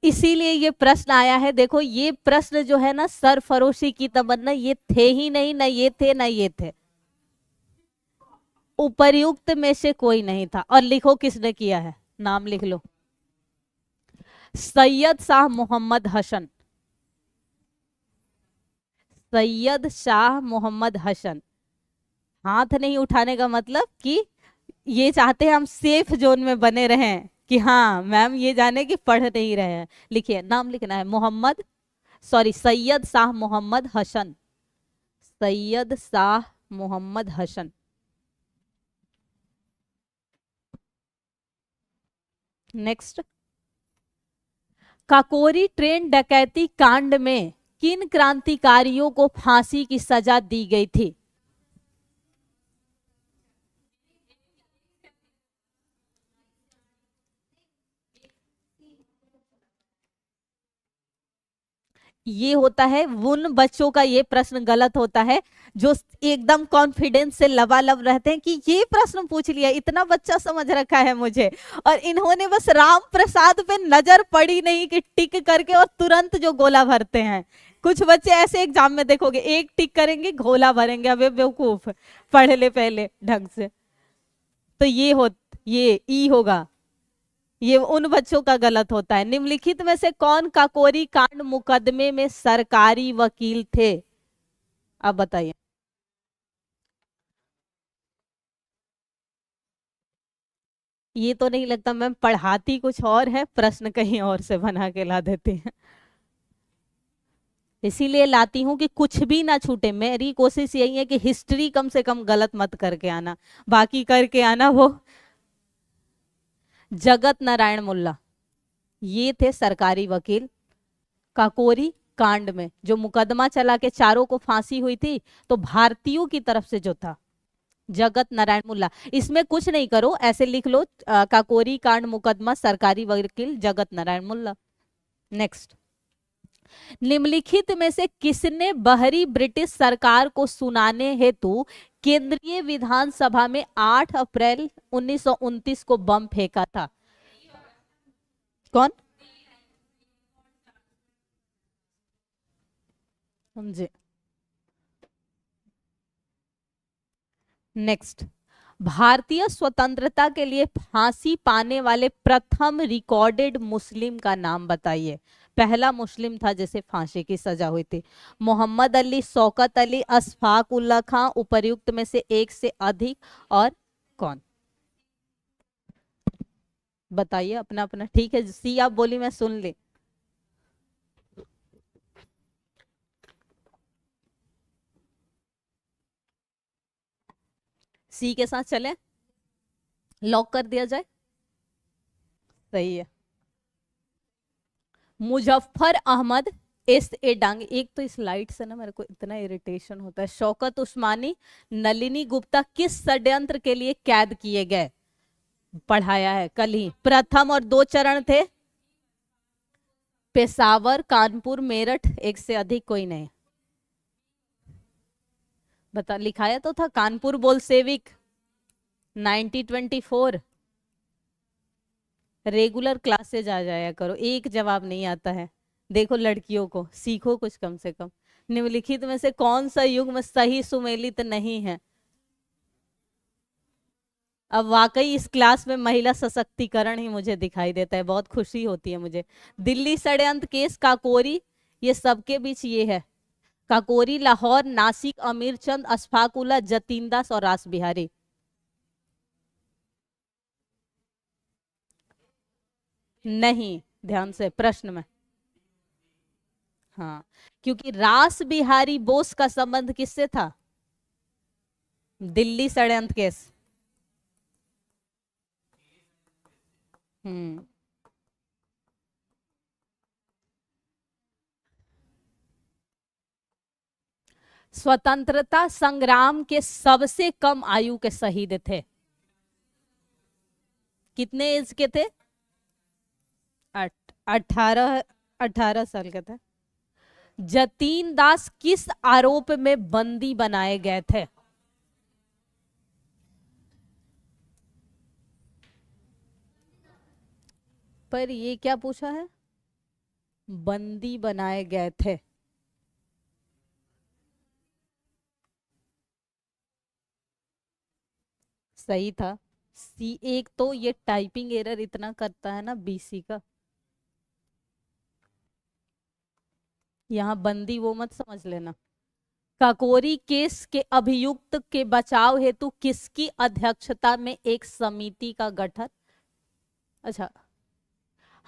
इसीलिए ये प्रश्न आया है। देखो ये प्रश्न जो है ना, सरफरोशी की तमन्ना, ये थे ही नहीं, ना ये थे ना ये थे। उपर्युक्त में से कोई नहीं था। और लिखो किसने किया है, नाम लिख लो। सैयद शाह मोहम्मद हसन। सैयद शाह मोहम्मद हसन। हाथ नहीं उठाने का मतलब कि ये चाहते हैं हम सेफ जोन में बने रहें, कि हाँ मैम ये जाने कि पढ़ नहीं रहे हैं। लिखिए, नाम लिखना है Mohammed, sorry Syed Shah Mohammed Hasan. Syed Shah Mohammed Hasan. Next, Kakori train डकैती कांड में किन क्रांतिकारियों को फांसी की सजा दी गई थी। ये होता है उन बच्चों का, ये प्रश्न गलत होता है जो एकदम कॉन्फिडेंस से लबालब रहते हैं कि ये प्रश्न पूछ लिया, इतना बच्चा समझ रखा है मुझे, और इन्होंने बस राम प्रसाद पे नजर पड़ी नहीं कि टिक करके और तुरंत जो गोला भरते हैं। कुछ बच्चे ऐसे एग्जाम में देखोगे, एक टिक करेंगे गोला भरेंगे। अबे बेवकूफ, पढ़ ले पहले ढंग से। तो ये ई होगा। ये उन बच्चों का गलत होता है। निम्नलिखित में से कौन काकोरी कांड मुकदमे में सरकारी वकील थे, अब बताइए। ये तो नहीं लगता मैम, पढ़ाती कुछ और है, प्रश्न कहीं और से बना के ला देते हैं। इसीलिए लाती हूं कि कुछ भी ना छूटे। मेरी कोशिश यही है कि हिस्ट्री कम से कम गलत मत करके आना, बाकी करके आना वो। जगत नारायण मुल्ला, ये थे सरकारी वकील। काकोरी कांड में जो मुकदमा चला के चारों को फांसी हुई थी, तो भारतीयों की तरफ से जो था, जगत नारायण मुल्ला। इसमें कुछ नहीं करो, ऐसे लिख लो, काकोरी कांड मुकदमा सरकारी वकील जगत नारायण मुल्ला। नेक्स्ट, निम्नलिखित में से किसने बहरी ब्रिटिश सरकार को सुनाने हेतु केंद्रीय विधानसभा में 8 अप्रैल 1929 को बम फेंका था। कौन, समझे। नेक्स्ट, भारतीय स्वतंत्रता के लिए फांसी पाने वाले प्रथम रिकॉर्डेड मुस्लिम का नाम बताइए। पहला मुस्लिम था जिसे फांसी की सजा हुई थी। मोहम्मद अली, शौकत अली, अशफाक उल्लाह खां, उपर्युक्त में से एक से अधिक, और कौन, बताइए अपना अपना। ठीक है, सी आप बोली, मैं सुन ली। सी के साथ चले, लॉक कर दिया जाए। सही है, मुजफ्फर अहमद एस ए डांगे। एक तो इस लाइट से ना मेरे को इतना इरिटेशन होता है। शौकत उस्मानी, नलिनी गुप्ता किस षड्यंत्र के लिए कैद किए गए, पढ़ाया है कल ही। प्रथम और 2 चरण थे, पेशावर, कानपुर, मेरठ, एक से अधिक कोई नहीं। बता, लिखाया तो था कानपुर बोलसेविक 1924। रेगुलर क्लासेज आ जाया करो, एक जवाब नहीं आता है। देखो लड़कियों को, सीखो कुछ कम से कम। निम्नलिखित में से कौन सा युग्म सही सुमेलित नहीं है। अब वाकई इस क्लास में महिला सशक्तिकरण ही मुझे दिखाई देता है, बहुत खुशी होती है मुझे। दिल्ली षड्यंत्र केस, काकोरी, ये सबके बीच ये है। काकोरी, लाहौर, नासिक, अमीरचंद, अशफाकुल्ला, जतीन दास और रास बिहारी। नहीं, ध्यान से प्रश्न में। हाँ, क्योंकि रास बिहारी बोस का संबंध किससे था, दिल्ली षड्यंत्र केस। हम्म। स्वतंत्रता संग्राम के सबसे कम आयु के शहीद थे, कितने एज के थे? 18, 18 साल के थे। जतीन दास किस आरोप में बंदी बनाए गए थे? पर ये क्या पूछा है, बंदी बनाए गए थे। सही था। सी, एक तो ये टाइपिंग एरर इतना करता है ना बीसी का, यहाँ बंदी वो मत समझ लेना। काकोरी केस के अभियुक्त के बचाव हेतु किसकी अध्यक्षता में एक समिति का गठन? अच्छा,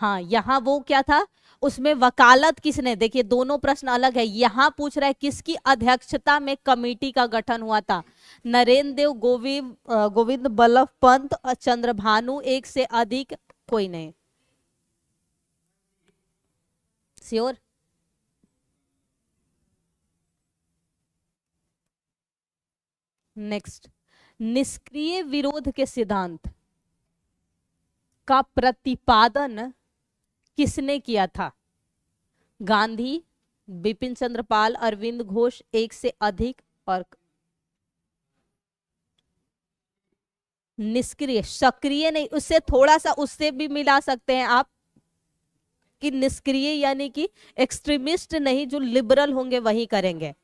हाँ, यहाँ वो क्या था, उसमें वकालत किसने, देखिए दोनों प्रश्न अलग है। यहाँ पूछ रहा है किसकी अध्यक्षता में कमेटी का गठन हुआ था? नरेंद्र देव, गोविंद बल्लभ पंत और चंद्रभानु, एक से अधिक, कोई नहीं। श्योर? नेक्स्ट, निष्क्रिय विरोध के सिद्धांत का प्रतिपादन किसने किया था? गांधी, बिपिन चंद्र पाल, अरविंद घोष, एक से अधिक, और निष्क्रिय, सक्रिय नहीं, उससे थोड़ा सा उससे भी मिला सकते हैं आप कि निष्क्रिय यानी कि एक्सट्रीमिस्ट नहीं, जो लिबरल होंगे वही करेंगे।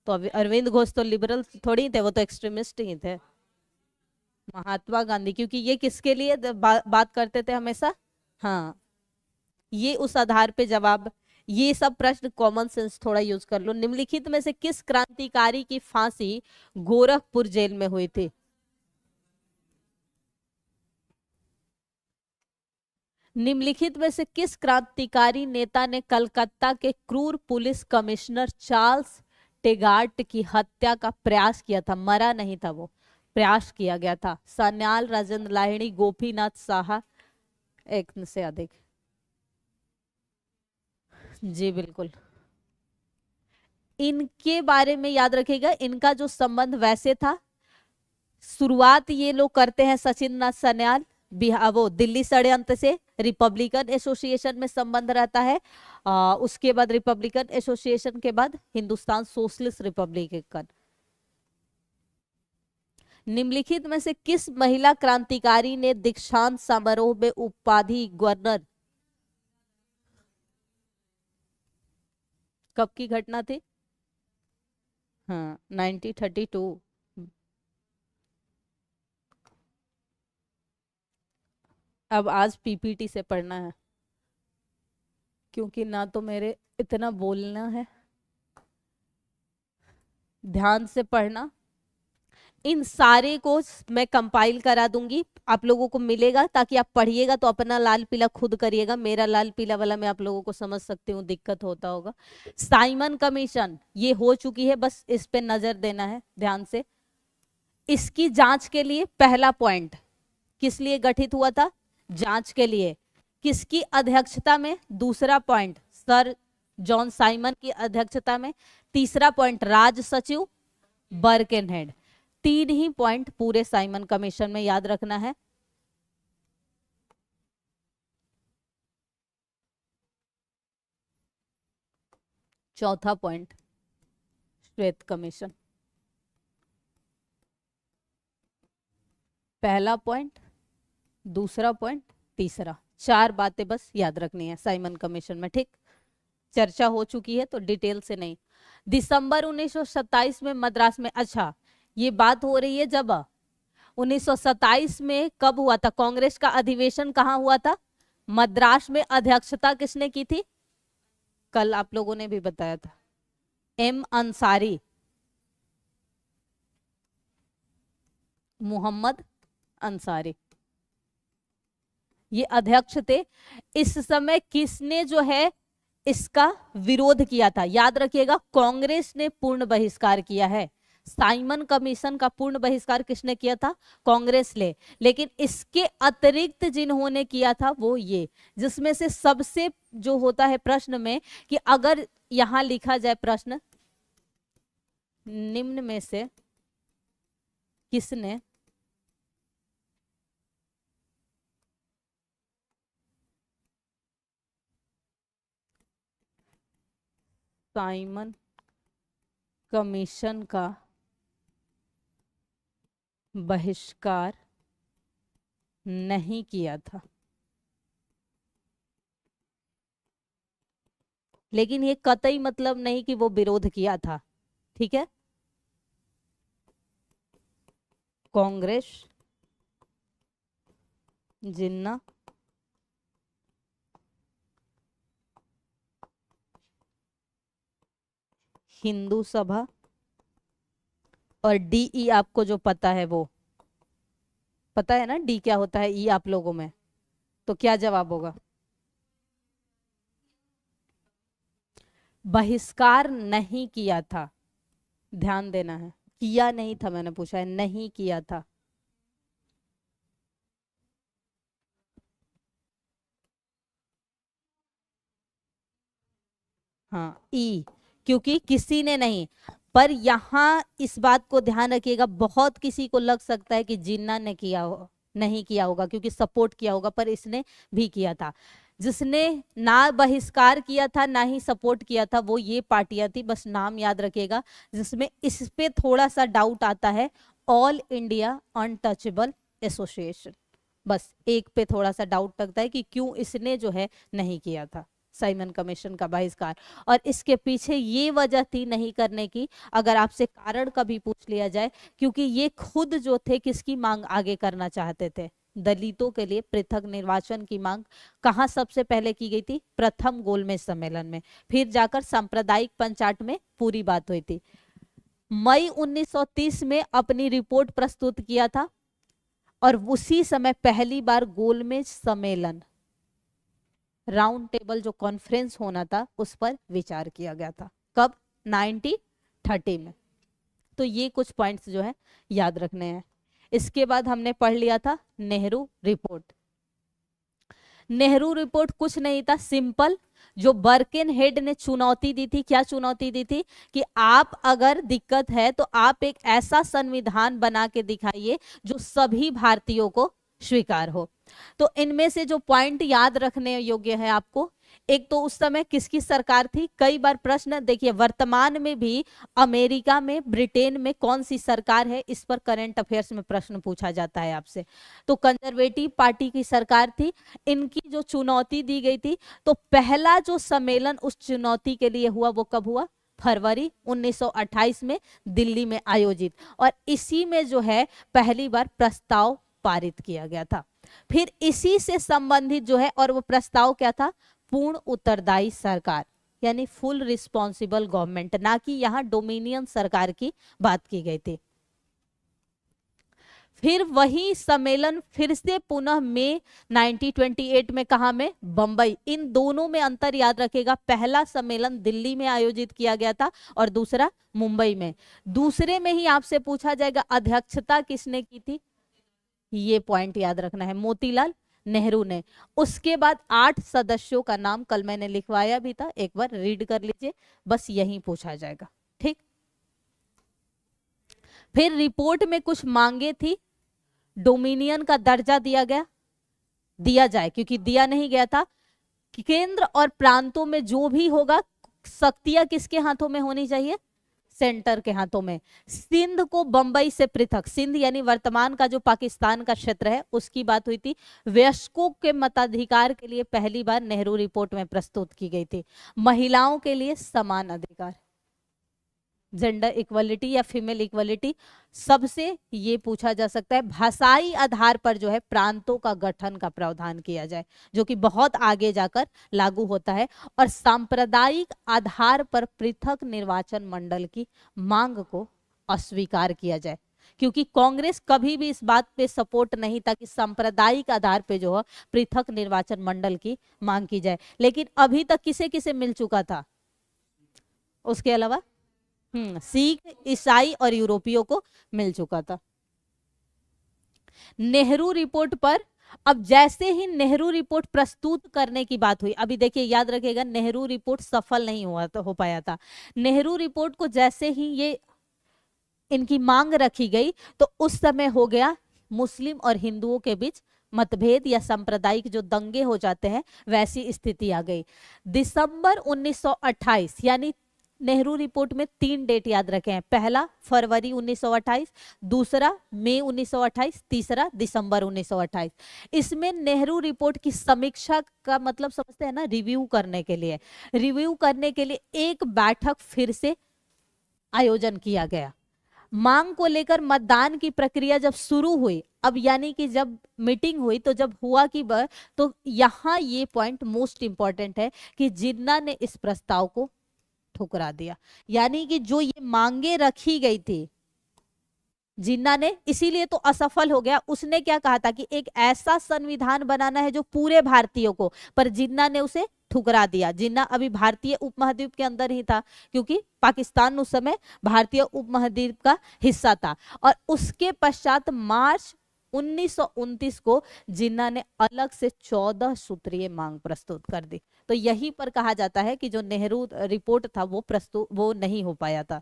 तो अरविंद घोष तो लिबरल थोड़ी थे, वो तो एक्सट्रीमिस्ट ही थे। महात्मा गांधी, क्योंकि ये किसके लिए बात करते थे हमेशा, हाँ, ये उस आधार पे जवाब। ये सब प्रश्न कॉमन सेंस थोड़ा यूज कर लो। निम्नलिखित में से किस क्रांतिकारी की फांसी गोरखपुर जेल में हुई थी? निम्नलिखित में से किस क्रांतिकारी नेता ने कलकत्ता के क्रूर पुलिस कमिश्नर चार्ल्स टेगार्ट की हत्या का प्रयास किया था? मरा नहीं था वो, प्रयास किया गया था। सान्याल, राजेंद्र लाहिड़ी, गोपीनाथ साहा, एक से अधिक। जी बिल्कुल। इनके बारे में याद रखिएगा, इनका जो संबंध वैसे था, शुरुआत ये लोग करते हैं सचिन नाथ सान्याल, वो दिल्ली षड्यंत्र से रिपब्लिकन एसोसिएशन में संबंध रहता है। उसके बाद रिपब्लिकन एसोसिएशन के बाद हिंदुस्तान सोशलिस्ट रिपब्लिकन। निम्नलिखित में से किस महिला क्रांतिकारी ने दीक्षांत समारोह में उपाधि गवर्नर, कब की घटना थी? हाँ, 1932। अब आज पीपीटी से पढ़ना है, क्योंकि ना तो मेरे इतना बोलना है, ध्यान से पढ़ना। इन सारे को मैं कंपाइल करा दूंगी, आप लोगों को मिलेगा, ताकि आप पढ़िएगा तो अपना लाल पीला खुद करिएगा। मेरा लाल पीला वाला मैं आप लोगों को समझ सकती हूँ, दिक्कत होता होगा। साइमन कमीशन ये हो चुकी है, बस इस पे नजर देना है ध्यान से। इसकी जांच के लिए पहला पॉइंट, किस लिए गठित हुआ था? जांच के लिए। किसकी अध्यक्षता में? दूसरा पॉइंट, सर जॉन साइमन की अध्यक्षता में। तीसरा पॉइंट, राज सचिव बर्केनहेड। 3 ही पॉइंट पूरे साइमन कमीशन में याद रखना है। चौथा पॉइंट, श्वेत कमीशन। पहला पॉइंट, दूसरा पॉइंट, तीसरा, 4 बातें बस याद रखनी है साइमन कमीशन में, ठीक? चर्चा हो चुकी है तो डिटेल से नहीं। दिसंबर 1927 में मद्रास में, अच्छा ये बात हो रही है जब 1927 में कब हुआ था कांग्रेस का अधिवेशन, कहाँ हुआ था? मद्रास में। अध्यक्षता किसने की थी? कल आप लोगों ने भी बताया था, एम अंसारी, मोहम्मद अंसारी, ये अध्यक्ष थे। इस समय किसने जो है इसका विरोध किया था? याद रखिएगा, कांग्रेस ने पूर्ण बहिष्कार किया है। साइमन कमीशन का पूर्ण बहिष्कार किसने किया था? कांग्रेस ने। लेकिन इसके अतिरिक्त जिन्होंने किया था वो ये, जिसमें से सबसे जो होता है प्रश्न में कि अगर यहां लिखा जाए प्रश्न, निम्न में से किसने साइमन कमीशन का बहिष्कार नहीं किया था? लेकिन ये कतई मतलब नहीं कि वो विरोध किया था, ठीक है। कांग्रेस, जिन्ना, हिंदू सभा और डीई आपको जो पता है वो पता है ना, डी क्या होता है, ई आप लोगों में, तो क्या जवाब होगा? बहिष्कार नहीं किया था, ध्यान देना है, किया नहीं था, मैंने पूछा है, नहीं किया था। हाँ ई, क्योंकि किसी ने नहीं। पर यहाँ इस बात को ध्यान रखिएगा, बहुत किसी को लग सकता है कि जिन्ना ने किया हो, नहीं किया होगा क्योंकि सपोर्ट किया होगा, पर इसने भी किया था। जिसने ना बहिष्कार किया था ना ही सपोर्ट किया था वो ये पार्टियां थी, बस नाम याद रखिएगा। जिसमें इस पे थोड़ा सा डाउट आता है, ऑल इंडिया अनटचेबल एसोसिएशन, बस एक पे थोड़ा सा डाउट लगता है कि क्यों इसने जो है नहीं किया था साइमन कमीशन का बहिष्कार। और इसके पीछे ये वजह थी नहीं करने की, अगर आपसे कारण कभी पूछ लिया जाए, क्योंकि ये खुद जो थे किसकी मांग आगे करना चाहते थे? दलितों के लिए पृथक निर्वाचन की मांग कहाँ सबसे पहले की गई थी? प्रथम गोलमेज सम्मेलन में, फिर जाकर सांप्रदायिक पंचायत में पूरी बात हुई थी। मई 1930 में अपनी रिपोर्ट प्रस्तुत किया था और उसी समय पहली बार गोलमेज सम्मेलन, राउंड टेबल जो कॉन्फ्रेंस होना था उस पर विचार किया गया था। कब? 1930 में। तो ये कुछ पॉइंट्स जो है याद रखने हैं। इसके बाद हमने पढ़ लिया था नेहरू रिपोर्ट। नेहरू रिपोर्ट कुछ नहीं था, सिंपल, जो बर्किनहेड ने चुनौती दी थी। क्या चुनौती दी थी? कि आप अगर दिक्कत है तो आप एक ऐसा संविधान बना के दिखाइए जो सभी भारतीयों को स्वीकार हो। तो इनमें से जो पॉइंट याद रखने योग्य है आपको, एक तो उस समय किसकी सरकार थी? कई बार प्रश्न देखिए, वर्तमान में भी अमेरिका में, ब्रिटेन में कौन सी सरकार है, इस पर करंट अफेयर्स में प्रश्न पूछा जाता है आपसे। तो कंजर्वेटिव पार्टी की सरकार थी। इनकी जो चुनौती दी गई थी, तो पहला जो सम्मेलन उस चुनौती के लिए हुआ वो कब हुआ? फरवरी 1928 में दिल्ली में आयोजित, और इसी में जो है पहली बार प्रस्ताव पारित किया गया था। फिर इसी से संबंधित जो है, और वो प्रस्ताव क्या था? पूर्ण उत्तरदायी सरकार, यानी फुल रिस्पॉन्सिबल गवर्नमेंट, ना कि यहां डोमिनियन सरकार की बात की गई थी। फिर वही सम्मेलन फिर से पुनः मई 1928 में, कहा में? बंबई। इन दोनों में अंतर याद रखेगा, पहला सम्मेलन दिल्ली में आयोजित किया गया था और दूसरा मुंबई में। दूसरे में ही आपसे पूछा जाएगा अध्यक्षता किसने की थी, ये पॉइंट याद रखना है, मोतीलाल नेहरू ने। उसके बाद 8 सदस्यों का नाम कल मैंने लिखवाया भी था, एक बार रीड कर लीजिए, बस यही पूछा जाएगा, ठीक। फिर रिपोर्ट में कुछ मांगे थी, डोमिनियन का दर्जा दिया जाए, क्योंकि दिया नहीं गया था। केंद्र और प्रांतों में जो भी होगा, शक्तियां किसके हाथों में होनी चाहिए? सेंटर के हाथों में। सिंध को बंबई से पृथक, सिंध यानी वर्तमान का जो पाकिस्तान का क्षेत्र है उसकी बात हुई थी। वयस्कों के मताधिकार के लिए पहली बार नेहरू रिपोर्ट में प्रस्तुत की गई थी। महिलाओं के लिए समान अधिकार, जेंडर इक्वलिटी या फीमेल इक्वलिटी, सबसे ये पूछा जा सकता है। भाषाई आधार पर जो है प्रांतों का गठन का प्रावधान किया जाए, जो कि बहुत आगे जाकर लागू होता है। और सांप्रदायिक आधार पर पृथक निर्वाचन मंडल की मांग को अस्वीकार किया जाए, क्योंकि कांग्रेस कभी भी इस बात पे सपोर्ट नहीं था कि सांप्रदायिक आधार पे जो है पृथक निर्वाचन मंडल की मांग की जाए। लेकिन अभी तक किसे किसे मिल चुका था? उसके अलावा सिख, ईसाई और यूरोपियों को मिल चुका था। नेहरू रिपोर्ट पर, अब जैसे ही नेहरू रिपोर्ट प्रस्तुत करने की बात हुई, अभी देखिए याद रखिएगा नेहरू रिपोर्ट सफल नहीं हुआ तो हो पाया था। नेहरू रिपोर्ट को जैसे ही ये इनकी मांग रखी गई तो उस समय हो गया मुस्लिम और हिंदुओं के बीच मतभेद या सांप्रदायिक जो दंगे हो जाते हैं वैसी स्थिति आ गई। दिसंबर 1928, यानी नेहरू रिपोर्ट में 3 डेट याद रखे हैं, पहला फरवरी 1928, दूसरा मई 1928, तीसरा दिसंबर 1928। इसमें नेहरू रिपोर्ट की समीक्षा का मतलब समझते हैं ना, रिव्यू करने के लिए, रिव्यू करने के लिए एक बैठक फिर से आयोजन किया गया। मांग को लेकर मतदान की प्रक्रिया जब शुरू हुई, अब यानी कि जब मीटिंग हुई तो जब हुआ कि तो यहां ये पॉइंट मोस्ट इंपॉर्टेंट है कि जिन्ना ने इस प्रस्ताव को ठुकरा दिया। यानी कि जो ये मांगे रखी गई थी जिन्ना ने, इसीलिए तो असफल हो गया। उसने क्या कहा था कि एक ऐसा संविधान बनाना है जो पूरे भारतीयों को, पर जिन्ना ने उसे ठुकरा दिया। जिन्ना अभी भारतीय उपमहाद्वीप के अंदर ही था क्योंकि पाकिस्तान उस समय भारतीय उपमहाद्वीप का हिस्सा था। और उसके पश्चात मार्च 1929 को जिन्ना ने अलग से 14 सूत्रीय मांग प्रस्तुत कर दी। तो यहीं पर कहा जाता है कि जो नेहरू रिपोर्ट था वो नहीं हो पाया था।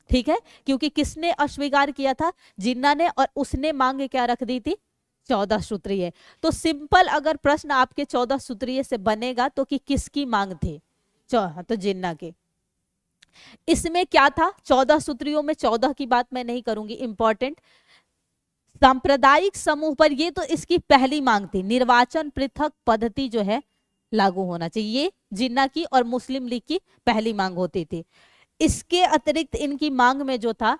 ठीक है, क्योंकि किसने अस्वीकार किया था? जिन्ना ने, और उसने मांग क्या रख दी थी? 14 सूत्रीय। तो सिंपल अगर प्रश्न आपके 14 सूत्रीय से बनेगा तो कि किसकी मांग थी? तो जिन्ना की। इसमें क्या था 14 सूत्रियों में? 14 की बात मैं नहीं करूंगी, इंपॉर्टेंट सांप्रदायिक समूह पर, ये तो इसकी पहली मांग थी, निर्वाचन पृथक पद्धति जो है लागू होना चाहिए। ये जिन्ना की और मुस्लिम लीग की पहली मांग होती थी। इसके अतिरिक्त इनकी मांग में जो था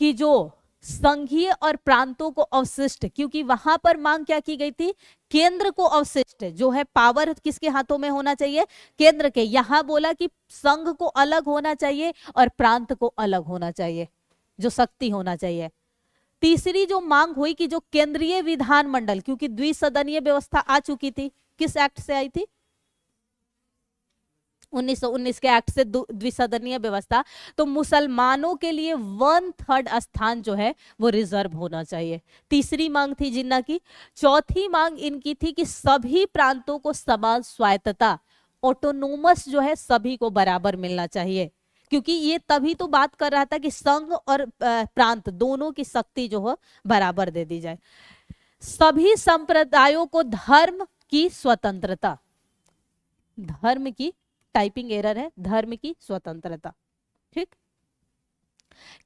कि जो संघीय और प्रांतों को अवशिष्ट, क्योंकि वहां पर मांग क्या की गई थी? केंद्र को अवशिष्ट जो है पावर किसके हाथों में होना चाहिए? केंद्र के। यहां बोला कि संघ को अलग होना चाहिए और प्रांत को अलग होना चाहिए, जो शक्ति होना चाहिए। तीसरी जो मांग हुई कि जो केंद्रीय विधानमंडल, क्योंकि द्विसदनीय व्यवस्था आ चुकी थी, किस एक्ट से आई थी? 1919 के एक्ट से द्विसदनीय व्यवस्था। तो मुसलमानों के लिए 1/3 स्थान जो है वो रिजर्व होना चाहिए। तीसरी मांग थी जिन्ना की। चौथी मांग इनकी थी कि सभी प्रांतों को समान स्वायत्तता, ऑटोनोमस जो है सभी को बराबर मिलना चाहिए, क्योंकि ये तभी तो बात कर रहा था कि संघ और प्रांत दोनों की शक्ति जो है बराबर दे दी जाए। सभी संप्रदायों को धर्म की स्वतंत्रता, धर्म की, टाइपिंग एरर है, धर्म की स्वतंत्रता। ठीक।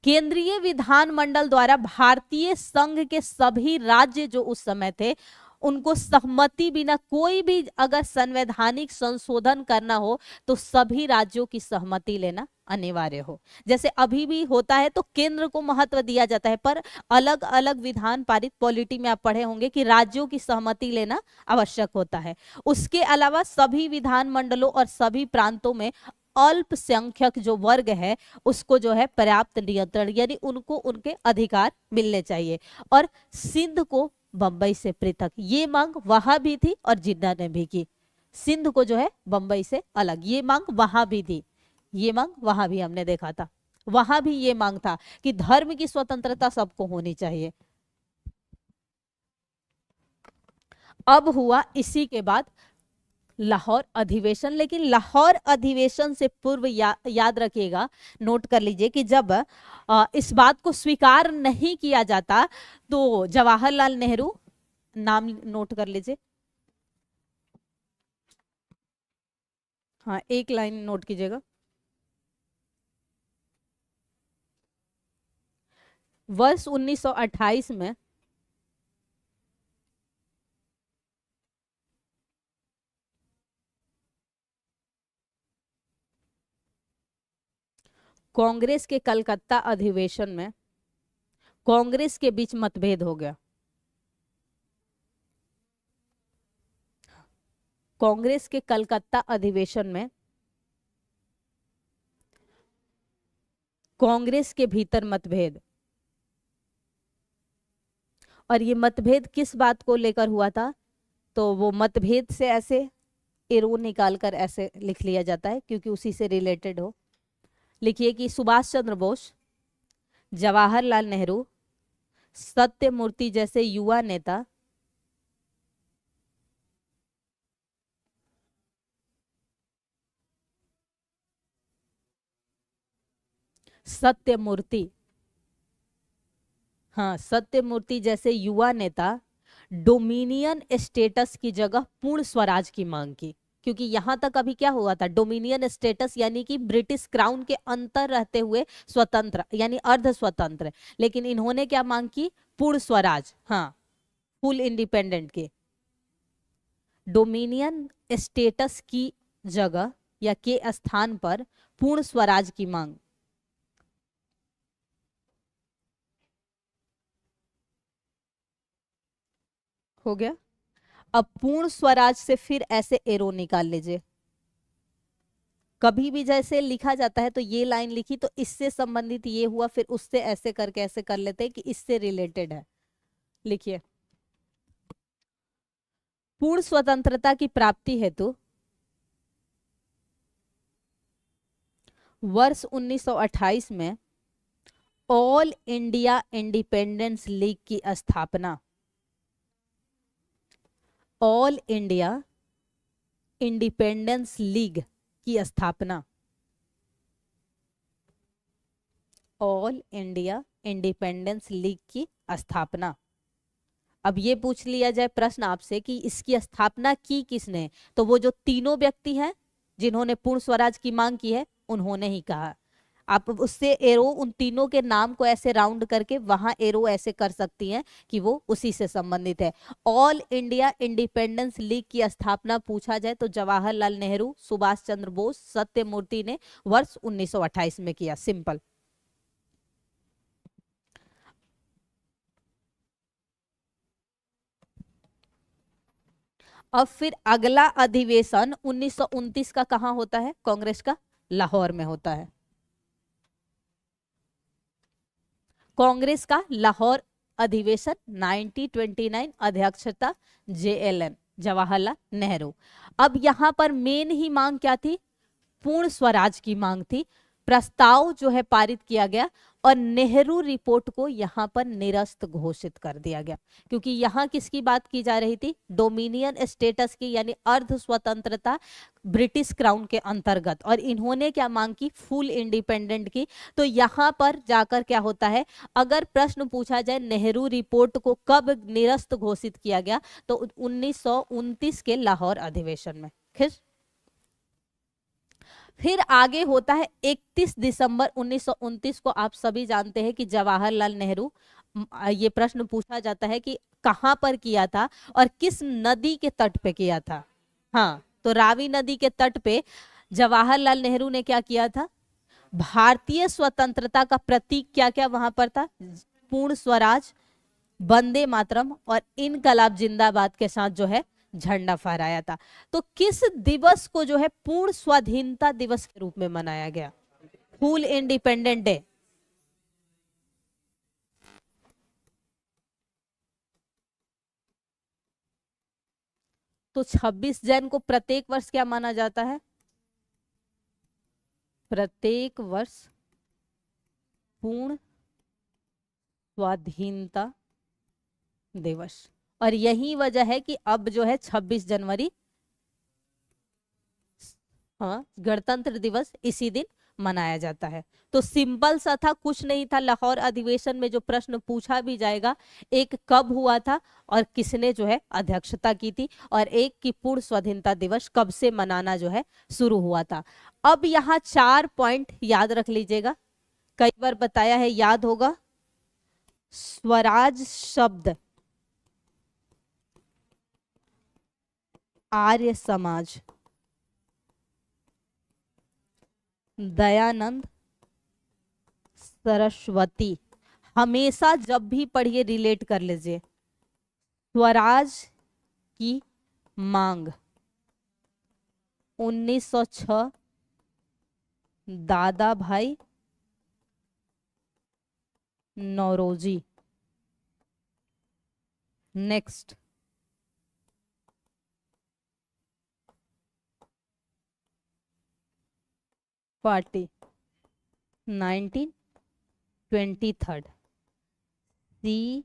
केंद्रीय विधानमंडल द्वारा भारतीय संघ के सभी राज्य जो उस समय थे उनको सहमति बिना कोई भी अगर संवैधानिक संशोधन करना हो तो सभी राज्यों की सहमति लेना अनिवार्य हो। जैसे अभी भी होता है तो केंद्र को महत्व दिया जाता है, पर अलग अलग विधान पारित, पॉलिटी में आप पढ़े होंगे कि राज्यों की सहमति लेना आवश्यक होता है। उसके अलावा सभी विधानमंडलों और सभी प्रांतों में अल्पसंख्यक जो वर्ग है उसको जो है पर्याप्त नियंत्रण, यानी उनको उनके अधिकार मिलने चाहिए। और सिंध को बंबई से पृथक, ये मांग वहां भी थी और जिन्ना ने भी की। सिंध को जो है बंबई से अलग, ये मांग वहां भी थी, ये मांग वहां भी हमने देखा था, वहां भी ये मांग था कि धर्म की स्वतंत्रता सबको होनी चाहिए। अब हुआ इसी के बाद लाहौर अधिवेशन। लेकिन लाहौर अधिवेशन से पूर्व याद रखिएगा, नोट कर लीजिए कि जब इस बात को स्वीकार नहीं किया जाता तो जवाहरलाल नेहरू, नाम नोट कर लीजिए, हाँ एक लाइन नोट कीजिएगा, वर्ष 1928 में कांग्रेस के कलकत्ता अधिवेशन में कांग्रेस के बीच मतभेद हो गया। कांग्रेस के कलकत्ता अधिवेशन में कांग्रेस के भीतर मतभेद, और ये मतभेद किस बात को लेकर हुआ था? तो वो मतभेद से ऐसे एरो निकालकर ऐसे लिख लिया जाता है क्योंकि उसी से रिलेटेड हो। लिखिए कि सुभाष चंद्र बोस, जवाहरलाल नेहरू, सत्यमूर्ति जैसे युवा नेता, सत्यमूर्ति, हाँ सत्यमूर्ति जैसे युवा नेता डोमिनियन स्टेटस की जगह पूर्ण स्वराज की मांग की। क्योंकि यहां तक अभी क्या हुआ था, डोमिनियन स्टेटस यानी कि ब्रिटिश क्राउन के अंतर रहते हुए स्वतंत्र यानी अर्ध स्वतंत्र, लेकिन इन्होंने क्या मांग की, पूर्ण स्वराज, हाँ फुल इंडिपेंडेंट के, डोमिनियन स्टेटस की जगह या के स्थान पर पूर्ण स्वराज की मांग। हो गया। अब पूर्ण स्वराज से फिर ऐसे एरो निकाल लीजिए, कभी भी जैसे लिखा जाता है तो ये लाइन लिखी तो इससे संबंधित ये हुआ, फिर उससे ऐसे करके ऐसे कर लेते हैं कि इससे रिलेटेड है। लिखिए, पूर्ण स्वतंत्रता की प्राप्ति हेतु वर्ष 1928 में ऑल इंडिया इंडिपेंडेंस लीग की स्थापना, ऑल इंडिया इंडिपेंडेंस लीग की स्थापना, ऑल इंडिया इंडिपेंडेंस लीग की स्थापना। अब ये पूछ लिया जाए प्रश्न आपसे कि इसकी स्थापना की किसने, तो वो जो तीनों व्यक्ति हैं जिन्होंने पूर्ण स्वराज की मांग की है उन्होंने ही कहा। आप उससे एरो उन तीनों के नाम को ऐसे राउंड करके वहां एरो ऐसे कर सकती हैं कि वो उसी से संबंधित है। ऑल इंडिया इंडिपेंडेंस लीग की स्थापना पूछा जाए तो जवाहरलाल नेहरू, सुभाष चंद्र बोस, सत्यमूर्ति ने वर्ष 1928 में किया। सिंपल। अब फिर अगला अधिवेशन 1929 का कहां होता है, कांग्रेस का लाहौर में होता है। कांग्रेस का लाहौर अधिवेशन 1929, अध्यक्षता JLN जवाहरलाल नेहरू। अब यहां पर मेन ही मांग क्या थी, पूर्ण स्वराज की मांग थी। प्रस्ताव जो है पारित किया गया और नेहरू रिपोर्ट को यहां पर निरस्त घोषित कर दिया गया। क्योंकि यहां किसकी बात की जा रही थी, डोमिनियन स्टेटस की यानी अर्ध स्वतंत्रता ब्रिटिश क्राउन के अंतर्गत, और इन्होंने क्या मांग की, फुल इंडिपेंडेंट की। तो यहां पर जाकर क्या होता है, अगर प्रश्न पूछा जाए नेहरू रिपोर्ट को कब निरस्त घोषित किया गया, तो 1929 के लाहौर अधिवेशन में। फिर आगे होता है 31 दिसंबर 1929 को। आप सभी जानते हैं कि जवाहरलाल नेहरू, ये प्रश्न पूछा जाता है कि कहां पर किया था और किस नदी के तट पे किया था। हाँ, तो रावी नदी के तट पे जवाहरलाल नेहरू ने क्या किया था, भारतीय स्वतंत्रता का प्रतीक क्या क्या वहां पर था, पूर्ण स्वराज, वंदे मातरम और इनकलाब जिंदाबाद के साथ जो है झंडा फहराया था। तो किस दिवस को जो है पूर्ण स्वाधीनता दिवस के रूप में मनाया गया, फुल इंडिपेंडेंट डे। तो 26 जन को प्रत्येक वर्ष क्या माना जाता है, प्रत्येक वर्ष पूर्ण स्वाधीनता दिवस। और यही वजह है कि अब जो है 26 जनवरी, हाँ गणतंत्र दिवस इसी दिन मनाया जाता है। तो सिंपल सा था, कुछ नहीं था। लाहौर अधिवेशन में जो प्रश्न पूछा भी जाएगा, एक कब हुआ था और किसने जो है अध्यक्षता की थी, और एक की पूर्ण स्वाधीनता दिवस कब से मनाना जो है शुरू हुआ था। अब यहाँ 4 पॉइंट याद रख लीजिएगा, कई बार बताया है, याद होगा। स्वराज शब्द आर्य समाज, दयानंद सरस्वती, हमेशा जब भी पढ़िए रिलेट कर लीजिए। स्वराज की मांग 1906 दादा भाई नौरोजी। नेक्स्ट, पार्टी 1923 CR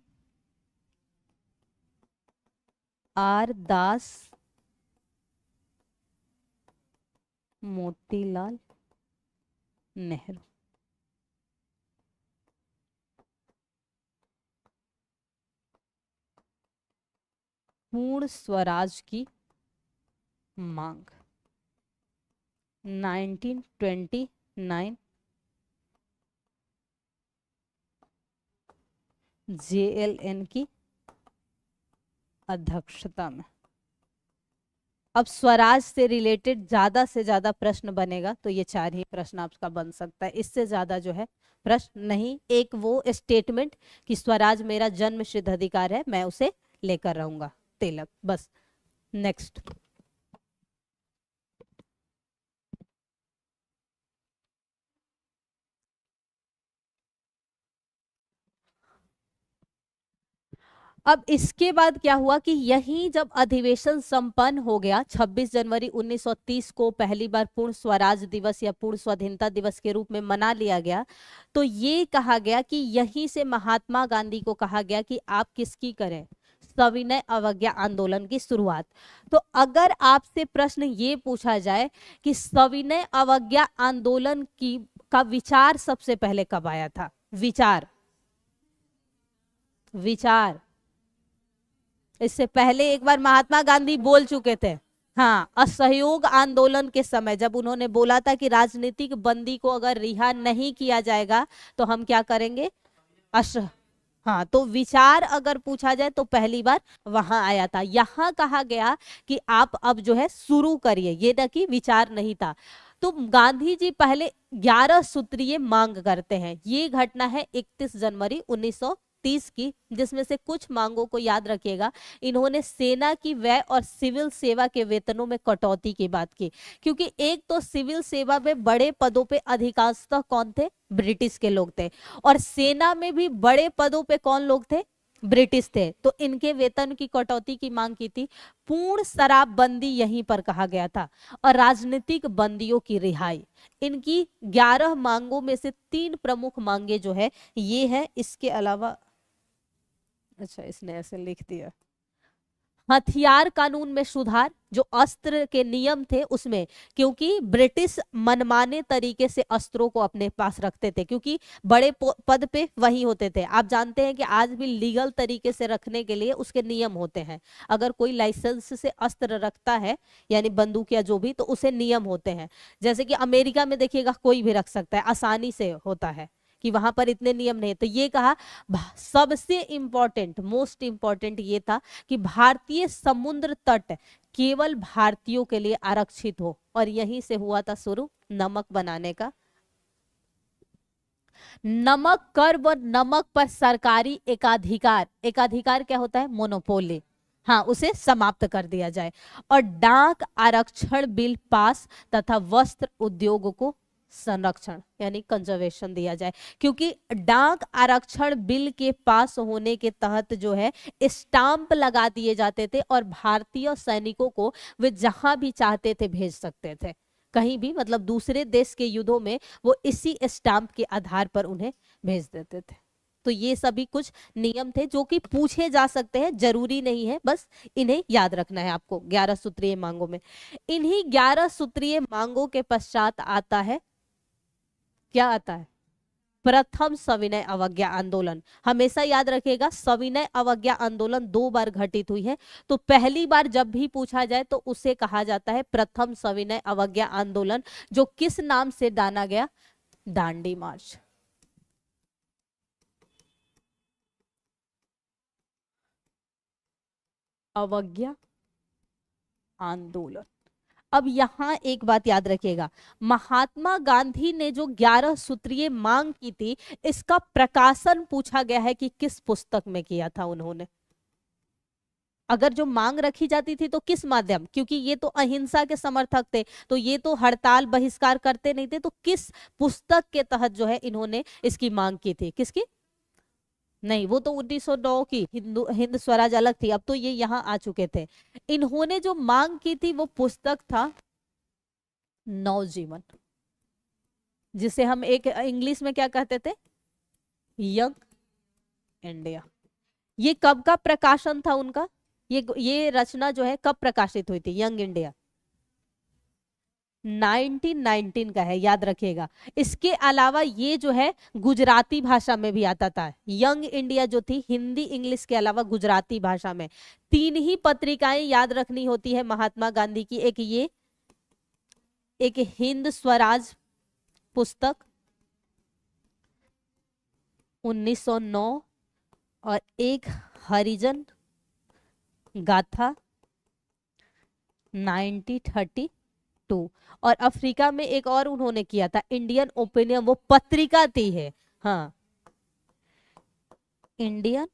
दास, मोतीलाल नेहरू। पूर्ण स्वराज की मांग 1929 JLN की अध्यक्षता में। अब स्वराज से रिलेटेड ज्यादा से ज्यादा प्रश्न बनेगा तो ये 4 ही प्रश्न आपका बन सकता है, इससे ज्यादा जो है प्रश्न नहीं। एक वो स्टेटमेंट कि स्वराज मेरा जन्म सिद्ध अधिकार है, मैं उसे लेकर रहूंगा, तिलक, बस। नेक्स्ट, अब इसके बाद क्या हुआ कि यही जब अधिवेशन संपन्न हो गया 26 जनवरी 1930 को पहली बार पूर्ण स्वराज दिवस या पूर्ण स्वाधीनता दिवस के रूप में मना लिया गया, तो ये कहा गया कि यहीं से महात्मा गांधी को कहा गया कि आप किसकी करें, सविनय अवज्ञा आंदोलन की शुरुआत। तो अगर आपसे प्रश्न ये पूछा जाए कि सविनय अवज्ञा आंदोलन की का विचार सबसे पहले कब आया था, विचार, विचार इससे पहले एक बार महात्मा गांधी बोल चुके थे। हाँ, असहयोग आंदोलन के समय जब उन्होंने बोला था कि राजनीतिक बंदी को अगर रिहा नहीं किया जाएगा तो हम क्या करेंगे, हाँ, तो विचार अगर पूछा जाए तो पहली बार वहां आया था। यहाँ कहा गया कि आप अब जो है शुरू करिए, ये ना कि विचार नहीं था। तो गांधी जी पहले 11 सूत्रीय मांग करते हैं। ये घटना है 31 जनवरी 1930 की, जिसमें से कुछ मांगों को याद रखिएगा। इन्होंने सेना की व्यय और सिविल सेवा के वेतनों में कटौती की बात की, क्योंकि एक तो सिविल सेवा में बड़े पदों पे अधिकांशतः कौन थे, ब्रिटिश के लोग थे, और सेना में भी बड़े पदों पे कौन लोग थे, ब्रिटिश थे। तो इनके वेतन की कटौती की मांग की थी। पूर्ण शराबबंदी यहीं पर कहा गया था, और राजनीतिक बंदियों की रिहाई। इनकी 11 मांगों में से 3 प्रमुख मांगे जो है ये है। इसके अलावा, अच्छा इसने ऐसे लिख दिया, हथियार कानून में सुधार, जो अस्त्र के नियम थे उसमें, क्योंकि ब्रिटिश मनमाने तरीके से अस्त्रों को अपने पास रखते थे, क्योंकि बड़े पद पे वही होते थे। आप जानते हैं कि आज भी लीगल तरीके से रखने के लिए उसके नियम होते हैं। अगर कोई लाइसेंस से अस्त्र रखता है, यानी बंदूक या जो भी, तो उसे नियम होते हैं। जैसे कि अमेरिका में देखिएगा कोई भी रख सकता है, आसानी से होता है, कि वहां पर इतने नियम नहीं। तो ये कहा सबसे इंपॉर्टेंट, मोस्ट इंपॉर्टेंट ये था कि भारतीय समुद्र तट केवल भारतीयों के लिए आरक्षित हो, और यहीं से हुआ था शुरू नमक बनाने का। नमक कर व नमक पर सरकारी एकाधिकार, एकाधिकार क्या होता है, मोनोपोली, हाँ, उसे समाप्त कर दिया जाए। और डाक आरक्षण बिल पास तथा वस्त्र उद्योग को संरक्षण यानी कंजर्वेशन दिया जाए, क्योंकि डाक आरक्षण बिल के पास होने के तहत जो है स्टाम्प लगा दिए जाते थे, और भारतीय सैनिकों को वे जहां भी चाहते थे भेज सकते थे, कहीं भी, मतलब दूसरे देश के युद्धों में वो इसी स्टाम्प के आधार पर उन्हें भेज देते थे। तो ये सभी कुछ नियम थे जो कि पूछे जा सकते हैं, जरूरी नहीं है, बस इन्हें याद रखना है आपको 11 सूत्रीय मांगों में। इन्हीं 11 सूत्रीय मांगों के पश्चात आता है, क्या आता है, प्रथम सविनय अवज्ञा आंदोलन। हमेशा याद रखिएगा, सविनय अवज्ञा आंदोलन 2 बार घटित हुई है। तो पहली बार जब भी पूछा जाए तो उसे कहा जाता है प्रथम सविनय अवज्ञा आंदोलन, जो किस नाम से जाना गया, दांडी मार्च। अवज्ञा आंदोलन। अब यहां एक बात याद रखिएगा, महात्मा गांधी ने जो 11 सूत्रीय मांग की थी, इसका प्रकाशन पूछा गया है कि किस पुस्तक में किया था उन्होंने। अगर जो मांग रखी जाती थी तो किस माध्यम, क्योंकि ये तो अहिंसा के समर्थक थे, तो ये तो हड़ताल बहिष्कार करते नहीं थे, तो किस पुस्तक के तहत जो है इन्होंने इसकी मांग की थी, किसकी, नहीं वो तो 1909 की हिंद स्वराज अलग थी, अब तो ये यहाँ आ चुके थे। इन्होंने जो मांग की थी वो पुस्तक था नवजीवन। जिसे हम एक इंग्लिश में क्या कहते थे, यंग इंडिया। ये कब का प्रकाशन था उनका, ये रचना जो है कब प्रकाशित हुई थी, यंग इंडिया? 1919 का है, याद रखिएगा। इसके अलावा ये जो है गुजराती भाषा में भी आता था। यंग इंडिया जो थी हिंदी इंग्लिश के अलावा गुजराती भाषा में। 3 ही पत्रिकाएं याद रखनी होती है महात्मा गांधी की, एक ये, एक हिंद स्वराज पुस्तक 1909 और एक हरिजन गाथा 1932। और अफ्रीका में एक और उन्होंने किया था, इंडियन ओपिनियन, वो पत्रिका थी है, हाँ, इंडियन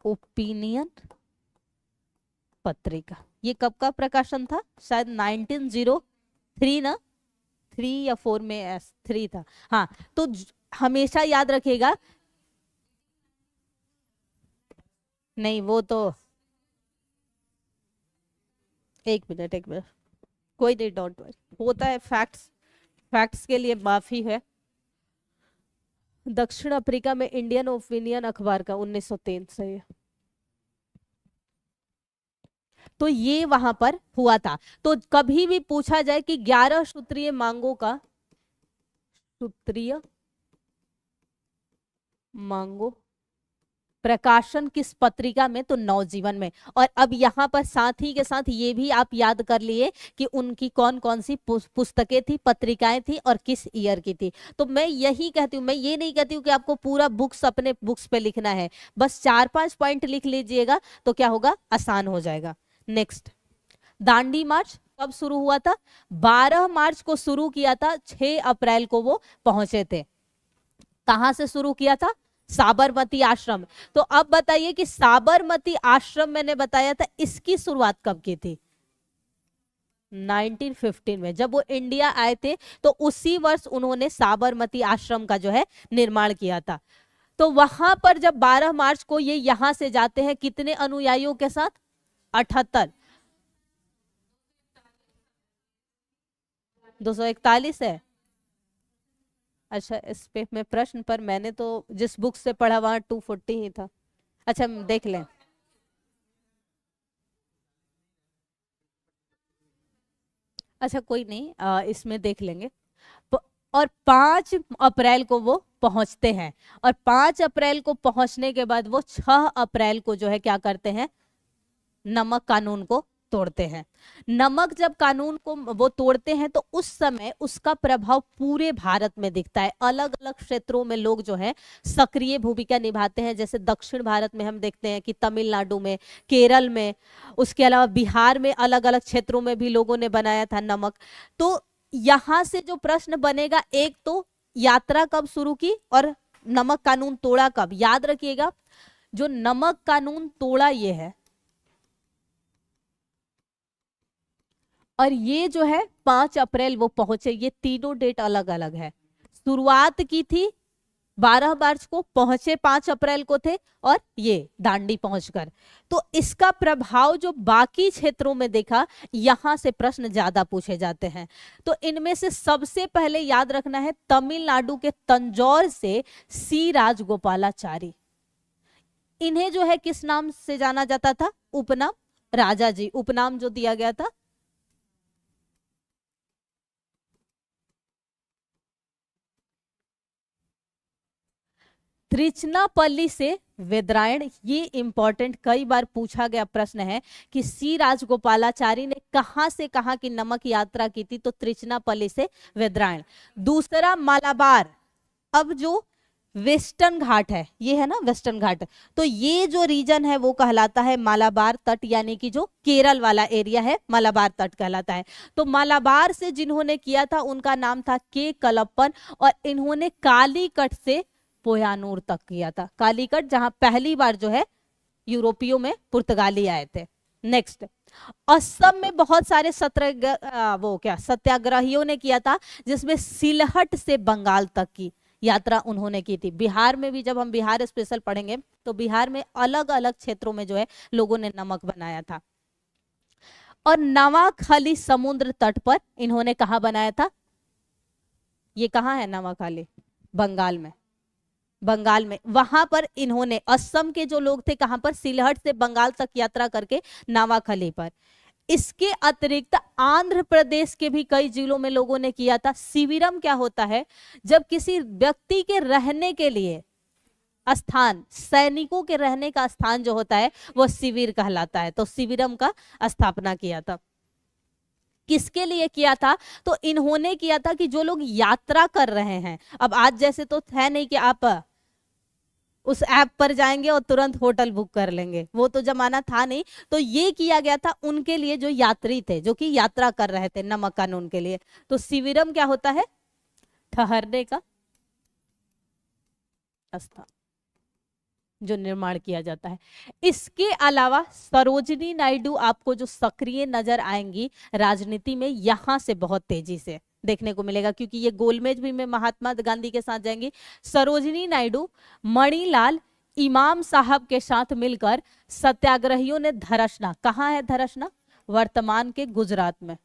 ओपिनियन पत्रिका। ये कब का प्रकाशन था, शायद 1903 ना, 3 या 4 में, 3 था, हाँ। तो हमेशा याद रखिएगा, नहीं वो तो, एक मिनट, कोई नहीं, डोंट वरी, होता है, फैक्ट्स के लिए माफी है। दक्षिण अफ्रीका में इंडियन ओपिनियन अखबार का 1903 से है। तो ये वहां पर हुआ था। तो कभी भी पूछा जाए कि 11 सूत्रीय मांगों का, सूत्रीय मांगों प्रकाशन किस पत्रिका में, तो नवजीवन में। और अब यहाँ पर साथ ही के साथ ये भी आप याद कर लिए कि उनकी कौन कौन सी पुस्तकें थी, पत्रिकाएं थी और किस ईयर की थी। तो मैं यही कहती हूँ, मैं ये नहीं कहती हूँ कि आपको पूरा बुक्स अपने बुक्स पे लिखना है, बस 4-5 पॉइंट लिख लीजिएगा तो क्या होगा, आसान हो जाएगा। नेक्स्ट, दांडी मार्च कब शुरू हुआ था, 12 मार्च को शुरू किया था, 6 अप्रैल को वो पहुंचे थे। कहां से शुरू किया था, साबरमती आश्रम। तो अब बताइए कि साबरमती आश्रम मैंने बताया था, इसकी शुरुआत कब की थी, 1915 में। जब वो इंडिया आए थे तो उसी वर्ष उन्होंने साबरमती आश्रम का जो है निर्माण किया था। तो वहां पर जब 12 मार्च को ये यहां से जाते हैं, कितने अनुयायियों के साथ, 78, 241 है। अच्छा, इस पे मैं प्रश्न पर, मैंने तो जिस बुक से पढ़ा वहां 240 ही था। अच्छा देख लें, अच्छा कोई नहीं, इसमें देख लेंगे। और 5 अप्रैल को वो पहुंचते हैं, और 5 अप्रैल को पहुंचने के बाद वो 6 अप्रैल को जो है क्या करते हैं, नमक कानून को तोड़ते हैं। नमक जब कानून को वो तोड़ते हैं तो उस समय उसका प्रभाव पूरे भारत में दिखता है। अलग अलग क्षेत्रों में लोग जो है सक्रिय भूमिका निभाते हैं। जैसे दक्षिण भारत में हम देखते हैं कि तमिलनाडु में, केरल में, उसके अलावा बिहार में अलग अलग क्षेत्रों में भी लोगों ने बनाया था नमक। तो यहां से जो प्रश्न बनेगा, एक तो यात्रा कब शुरू की और नमक कानून तोड़ा कब। याद रखिएगा, जो नमक कानून तोड़ा ये है, और ये जो है 5 अप्रैल वो पहुंचे। ये तीनों डेट अलग अलग है। शुरुआत की थी 12 मार्च को, पहुंचे 5 अप्रैल को थे, और ये दांडी पहुंचकर। तो इसका प्रभाव जो बाकी क्षेत्रों में देखा, यहां से प्रश्न ज्यादा पूछे जाते हैं। तो इनमें से सबसे पहले याद रखना है, तमिलनाडु के तंजौर से सी राजगोपालाचारी। इन्हें जो है किस नाम से जाना जाता था, उपनाम राजा जी, उपनाम जो दिया गया था। त्रिचनापल्ली से वेदरायण, ये इंपॉर्टेंट, कई बार पूछा गया प्रश्न है कि सी राजगोपालाचारी ने कहां से कहां की नमक यात्रा की थी, तो त्रिचनापल्ली से वेदरायण। दूसरा मालाबार, अब जो वेस्टर्न घाट है, ये है ना वेस्टर्न घाट, तो ये जो रीजन है वो कहलाता है मालाबार तट, यानी कि जो केरल वाला एरिया है मालाबार तट कहलाता है। तो मालाबार से जिन्होंने किया था उनका नाम था के कलप्पन, और इन्होंने कालीकट से पोयानूर तक किया था। कालीकट जहां पहली बार जो है यूरोपियों में पुर्तगाली आए थे। नेक्स्ट, असम में बहुत सारे सत्याग्रहियों ने किया था, जिसमें सिलहट से बंगाल तक की यात्रा उन्होंने की थी। बिहार में भी, जब हम बिहार स्पेशल पढ़ेंगे तो बिहार में अलग अलग क्षेत्रों में जो है लोगों ने नमक बनाया था। और नवाखली समुद्र तट पर इन्होंने कहा बनाया था, ये कहाँ है नवाखाली? बंगाल में। बंगाल में वहां पर इन्होंने, असम के जो लोग थे कहां पर, सिलहट से बंगाल तक यात्रा करके नावाखली पर। इसके अतिरिक्त आंध्र प्रदेश के भी कई जिलों में लोगों ने किया था। शिविरम क्या होता है? जब किसी व्यक्ति के रहने के लिए स्थान, सैनिकों के रहने का स्थान जो होता है वो शिविर कहलाता है। तो शिविरम का स्थापना किया था। किसके लिए किया था? तो इन्होंने किया था कि जो लोग यात्रा कर रहे हैं, अब आज जैसे तो है नहीं कि आप उस ऐप पर जाएंगे और तुरंत होटल बुक कर लेंगे, वो तो जमाना था नहीं। तो ये किया गया था उनके लिए जो यात्री थे, जो कि यात्रा कर रहे थे नमक कानून के लिए। तो शिविरम क्या होता है? ठहरने का स्थान जो निर्माण किया जाता है। इसके अलावा सरोजिनी नायडू आपको जो सक्रिय नजर आएंगी राजनीति में, यहां से बहुत तेजी से देखने को मिलेगा, क्योंकि ये गोलमेज भी में महात्मा गांधी के साथ जाएंगी। सरोजिनी नायडू मणिलाल इमाम साहब के साथ मिलकर सत्याग्रहियों ने धरसना, कहाँ है धरसना? वर्तमान के गुजरात में,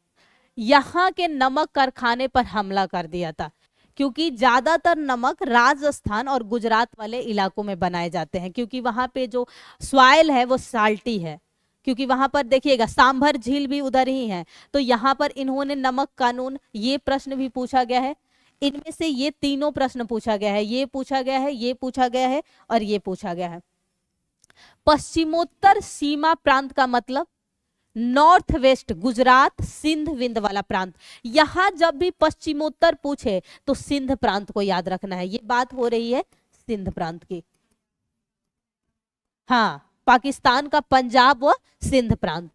यहाँ के नमक कारखाने पर हमला कर दिया था। क्योंकि ज्यादातर नमक राजस्थान और गुजरात वाले इलाकों में बनाए जाते हैं, क्योंकि वहां पे जो सॉइल है वो साल्टी है। क्योंकि वहां पर देखिएगा सांभर झील भी उधर ही है। तो यहाँ पर इन्होंने नमक कानून, ये प्रश्न भी पूछा गया है। इनमें से ये तीनों प्रश्न पूछा गया है, ये पूछा गया है, ये पूछा गया है और ये पूछा गया है। पश्चिमोत्तर सीमा प्रांत का मतलब नॉर्थ वेस्ट, गुजरात सिंध विंध्य वाला प्रांत। यहां जब भी पश्चिमोत्तर पूछे तो सिंध प्रांत को याद रखना है। ये बात हो रही है सिंध प्रांत की। हाँ, पाकिस्तान का पंजाब व सिंध प्रांत।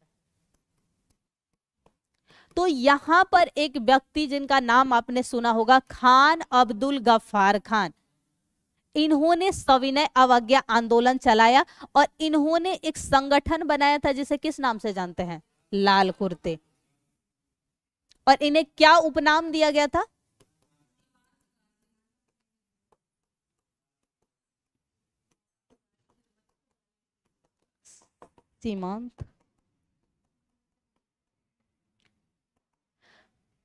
तो यहां पर एक व्यक्ति जिनका नाम आपने सुना होगा, खान अब्दुल गफ्फार खान, इन्होंने सविनय अवज्ञा आंदोलन चलाया और इन्होंने एक संगठन बनाया था जिसे किस नाम से जानते हैं? लाल कुर्ते। और इन्हें क्या उपनाम दिया गया था? सीमांत।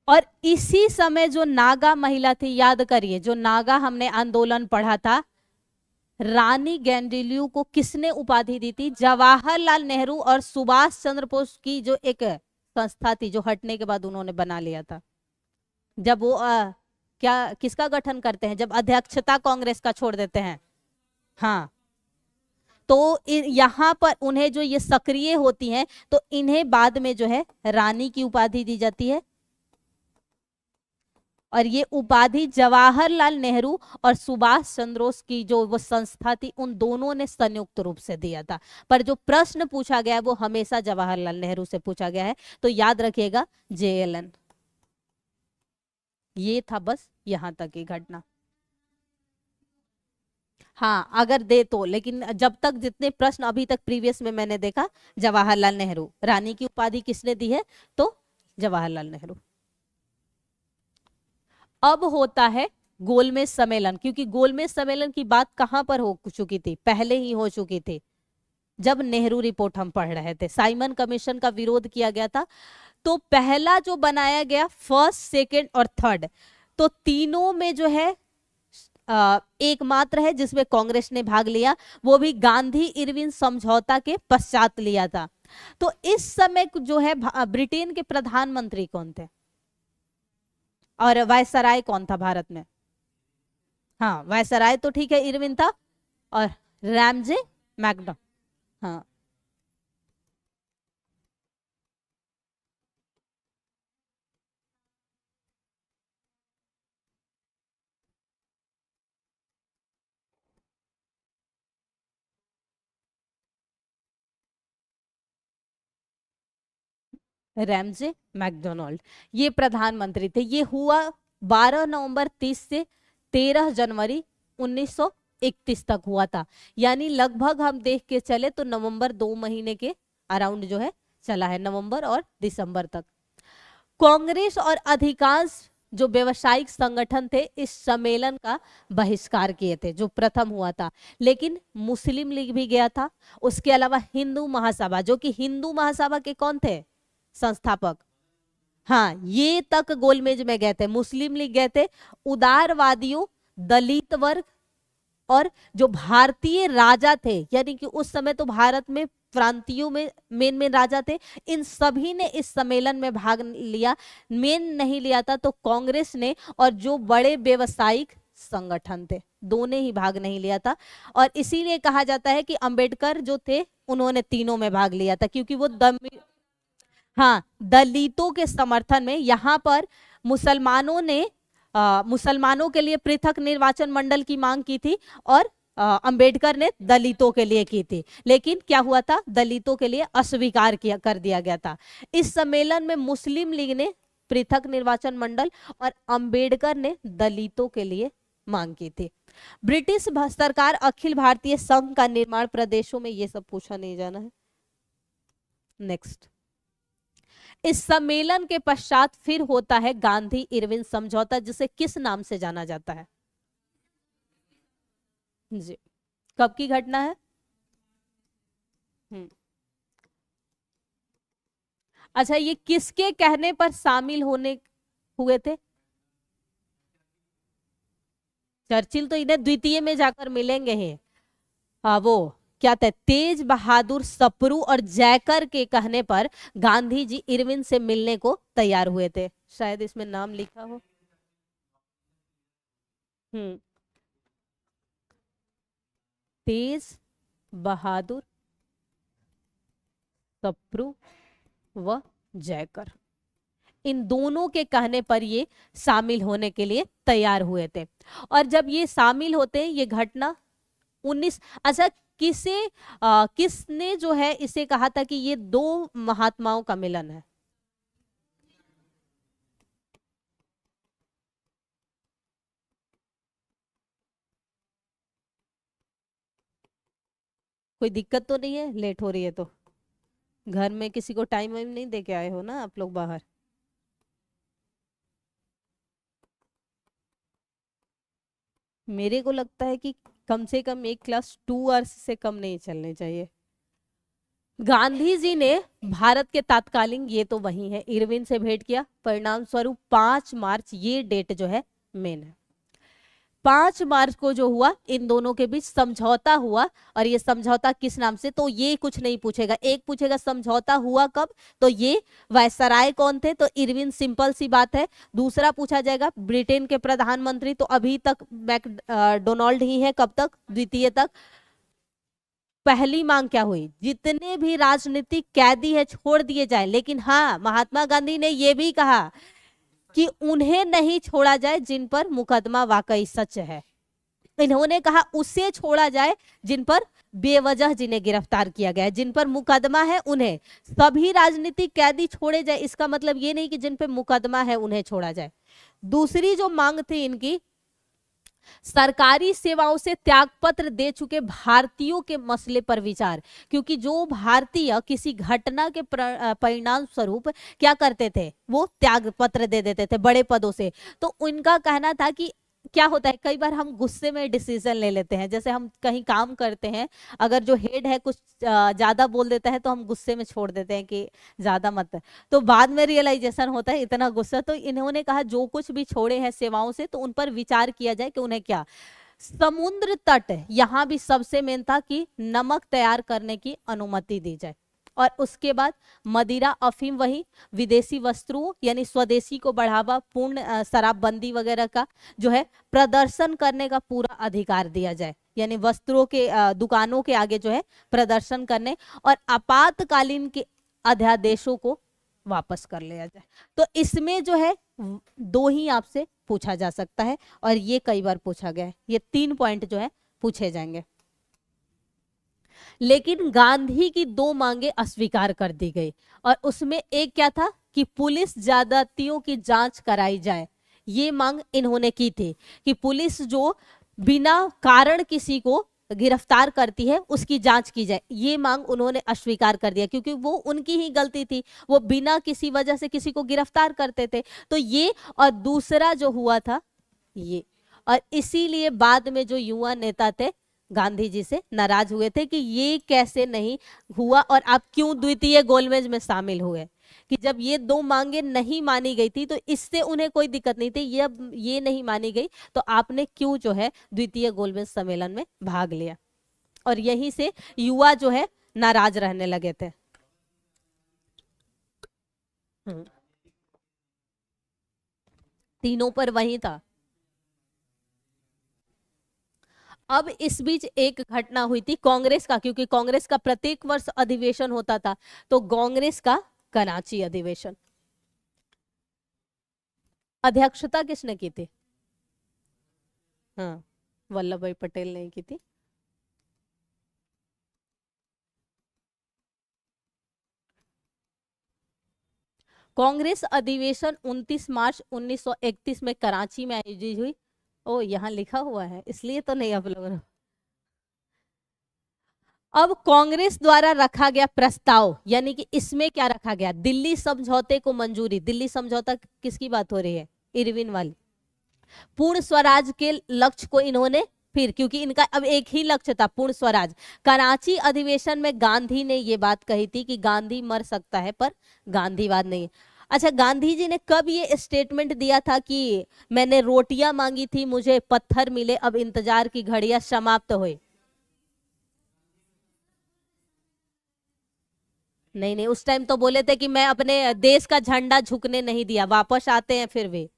और इसी समय जो नागा महिला थी, याद करिए, जो नागा हमने आंदोलन पढ़ा था, रानी गेंडिलियू को किसने उपाधि दी थी? जवाहरलाल नेहरू और सुभाष चंद्र बोस की जो एक संस्था थी, जो हटने के बाद उन्होंने बना लिया था। जब वो क्या किसका गठन करते हैं? जब अध्यक्षता कांग्रेस का छोड़ देते हैं। हाँ, तो यहाँ पर उन्हें जो ये सक्रिय होती हैं, तो इन्हें बाद में जो है रानी की उपाधि दी जाती है। और ये उपाधि जवाहरलाल नेहरू और सुभाष चंद्र बोस की जो वो संस्था थी, उन दोनों ने संयुक्त रूप से दिया था। पर जो प्रश्न पूछा गया है वो हमेशा जवाहरलाल नेहरू से पूछा गया है। तो याद रखिएगा JLN। ये था बस यहां तक की घटना। हाँ, अगर दे तो, लेकिन जब तक जितने प्रश्न अभी तक प्रीवियस में मैंने देखा, जवाहरलाल नेहरू। रानी की उपाधि किसने दी है? तो जवाहरलाल नेहरू। अब होता है गोलमेज सम्मेलन, क्योंकि गोलमेज सम्मेलन की बात कहां पर हो चुकी थी? पहले ही हो चुकी थी, जब नेहरू रिपोर्ट हम पढ़ रहे थे। साइमन कमीशन का विरोध किया गया था। तो पहला जो बनाया गया, फर्स्ट, सेकंड और थर्ड, तो तीनों में जो है एकमात्र है जिसमें कांग्रेस ने भाग लिया, वो भी गांधी इरविन समझौता के पश्चात लिया था। तो इस समय जो है ब्रिटेन के प्रधानमंत्री कौन थे और वायसराय कौन था भारत में? हाँ, वायसराय तो ठीक है, इरविन था, और रैमजे मैकडॉ। हाँ, रैमजे मैकडोनाल्ड, ये प्रधानमंत्री थे। ये हुआ 12 नवंबर 30 से 13 जनवरी 1931 तक हुआ था। यानी लगभग हम देख के चले तो नवंबर 2 महीने के अराउंड जो है चला है, नवंबर और दिसंबर तक। कांग्रेस और अधिकांश जो व्यवसायिक संगठन थे इस सम्मेलन का बहिष्कार किए थे, जो प्रथम हुआ था। लेकिन मुस्लिम लीग भी गया था, उसके अलावा हिंदू महासभा, जो कि हिंदू महासभा के कौन थे? संस्थापक। हाँ, ये तक गोलमेज में गए थे। मुस्लिम लीग गए थे, उदारवादियों, दलित वर्ग और जो भारतीय राजा थे, यानी कि उस समय तो भारत में प्रांतियों में मेन मेन राजा थे, इन सभी ने इस सम्मेलन में भाग लिया। मेन नहीं लिया था तो कांग्रेस ने और जो बड़े व्यवसायिक संगठन थे, दोनों ही भाग नहीं लिया था। और इसीलिए कहा जाता है कि अंबेडकर जो थे उन्होंने तीनों में भाग लिया था, क्योंकि वो हाँ, दलितों के समर्थन में यहाँ पर मुसलमानों ने मुसलमानों के लिए पृथक निर्वाचन मंडल की मांग की थी और अंबेडकर ने दलितों के लिए की थी। लेकिन क्या हुआ था, दलितों के लिए अस्वीकार किया कर दिया गया था। इस सम्मेलन में मुस्लिम लीग ने पृथक निर्वाचन मंडल और अंबेडकर ने दलितों के लिए मांग की थी। ब्रिटिश सरकार अखिल भारतीय संघ का निर्माण प्रदेशों में, ये सब पूछा नहीं जाना है। नेक्स्ट, इस सम्मेलन के पश्चात फिर होता है गांधी इरविन समझौता, जिसे किस नाम से जाना जाता है जी? कब की घटना है? अच्छा, ये किसके कहने पर शामिल होने हुए थे? चर्चिल तो इन्हें द्वितीय में जाकर मिलेंगे ही। हाँ, वो क्या थे, तेज बहादुर सप्रू और जयकर के कहने पर गांधी जी इरविन से मिलने को तैयार हुए थे। शायद इसमें नाम लिखा हो। तेज बहादुर सप्रू व जयकर, इन दोनों के कहने पर ये शामिल होने के लिए तैयार हुए थे। और जब ये शामिल होते हैं, ये घटना 19, अच्छा किसने जो है इसे कहा था कि ये दो महात्माओं का मिलन है? कोई दिक्कत तो नहीं है? लेट हो रही है तो घर में किसी को टाइम वाइम नहीं दे के आए हो ना आप लोग बाहर? मेरे को लगता है कि कम से कम एक क्लास 2 आवर्स से कम नहीं चलने चाहिए। गांधी जी ने भारत के तात्कालीन, ये तो वही है, इरविन से भेंट किया। परिणाम स्वरूप 5 मार्च, ये डेट जो है मेन है। 5 मार्च को जो हुआ, इन दोनों के बीच समझौता हुआ। और ये समझौता किस नाम से, तो ये कुछ नहीं पूछेगा। एक पूछेगा समझौता हुआ कब, तो ये वायसराय कौन थे, तो इरविन, सिंपल सी बात है। दूसरा पूछा जाएगा ब्रिटेन के प्रधानमंत्री, तो अभी तक मैकडोनाल्ड ही है। कब तक? द्वितीय तक। पहली मांग क्या हुई, जितने भी राजनीतिक कैदी है छोड़ दिए जाए। लेकिन हाँ, महात्मा गांधी ने यह भी कहा कि उन्हें नहीं छोड़ा जाए जिन पर मुकदमा वाकई सच है। इन्होंने कहा उसे छोड़ा जाए जिन पर बेवजह जिन्हें गिरफ्तार किया गया है, जिन पर मुकदमा है उन्हें। सभी राजनीतिक कैदी छोड़े जाए, इसका मतलब ये नहीं कि जिन पर मुकदमा है उन्हें छोड़ा जाए। दूसरी जो मांग थी इनकी, सरकारी सेवाओं से त्यागपत्र दे चुके भारतीयों के मसले पर विचार। क्योंकि जो भारतीय किसी घटना के परिणाम स्वरूप क्या करते थे, वो त्यागपत्र दे देते थे बड़े पदों से। तो उनका कहना था कि क्या होता है, कई बार हम गुस्से में डिसीजन ले लेते हैं। जैसे हम कहीं काम करते हैं, अगर जो हेड है कुछ ज्यादा बोल देता है तो हम गुस्से में छोड़ देते हैं कि ज्यादा मत, तो बाद में रियलाइजेशन होता है इतना गुस्सा। तो इन्होंने कहा जो कुछ भी छोड़े हैं सेवाओं से, तो उन पर विचार किया जाए कि उन्हें क्या, समुद्र तट, यहां भी सबसे मेन था कि नमक तैयार करने की अनुमति दी जाए। और उसके बाद मदिरा, अफीम, वही विदेशी वस्त्रों यानी स्वदेशी को बढ़ावा, पूर्ण शराबबंदी वगैरह का जो है प्रदर्शन करने का पूरा अधिकार दिया जाए। यानी वस्त्रों के दुकानों के आगे जो है प्रदर्शन करने, और आपातकालीन के अध्यादेशों को वापस कर लिया जाए। तो इसमें जो है 2 ही आपसे पूछा जा सकता है, और ये कई बार पूछा गया है। ये 3 पॉइंट जो है पूछे जाएंगे। लेकिन गांधी की 2 मांगे अस्वीकार कर दी गई, और उसमें एक क्या था कि पुलिस ज्यादतियों की जांच कराई जाए। ये मांग इन्होंने की थी कि पुलिस जो बिना कारण किसी को गिरफ्तार करती है उसकी जांच की जाए। ये मांग उन्होंने अस्वीकार कर दिया, क्योंकि वो उनकी ही गलती थी, वो बिना किसी वजह से किसी को गिरफ्तार करते थे। तो ये, और दूसरा जो हुआ था ये, और इसीलिए बाद में जो युवा नेता थे गांधी जी से नाराज हुए थे कि ये कैसे नहीं हुआ और आप क्यों द्वितीय गोलमेज में शामिल हुए। कि जब ये दो मांगे नहीं मानी गई थी तो इससे उन्हें कोई दिक्कत नहीं थी, ये नहीं मानी गई तो आपने क्यों जो है द्वितीय गोलमेज सम्मेलन में भाग लिया। और यहीं से युवा जो है नाराज रहने लगे थे। हम्म, तीनों पर वही था। अब इस बीच एक घटना हुई थी कांग्रेस का, क्योंकि कांग्रेस का प्रत्येक वर्ष अधिवेशन होता था, तो कांग्रेस का कराची अधिवेशन, अध्यक्षता किसने की थी? हाँ, वल्लभ भाई पटेल ने की थी। कांग्रेस अधिवेशन 29 मार्च 1931 में कराची में आयोजित हुई। ओ, यहाँ लिखा हुआ है इसलिए तो नहीं आप लोगों ने। अब कांग्रेस द्वारा रखा गया प्रस्ताव, यानी कि इसमें क्या रखा गया, दिल्ली समझौते को मंजूरी। दिल्ली समझौता किसकी बात हो रही है? इरविन वाली। पूर्ण स्वराज के लक्ष्य को इन्होंने, फिर क्योंकि इनका अब एक ही लक्ष्य था, पूर्ण स्वराज। कराची अधिवेशन में गांधी ने यह बात कही थी कि गांधी मर सकता है पर गांधीवाद नहीं। अच्छा, गांधी जी ने कब ये स्टेटमेंट दिया था कि मैंने रोटियां मांगी थी मुझे पत्थर मिले, अब इंतजार की घड़ियां समाप्त हुई? नहीं नहीं, उस टाइम तो बोले थे कि मैं अपने देश का झंडा झुकने नहीं दिया, वापस आते हैं फिर भी।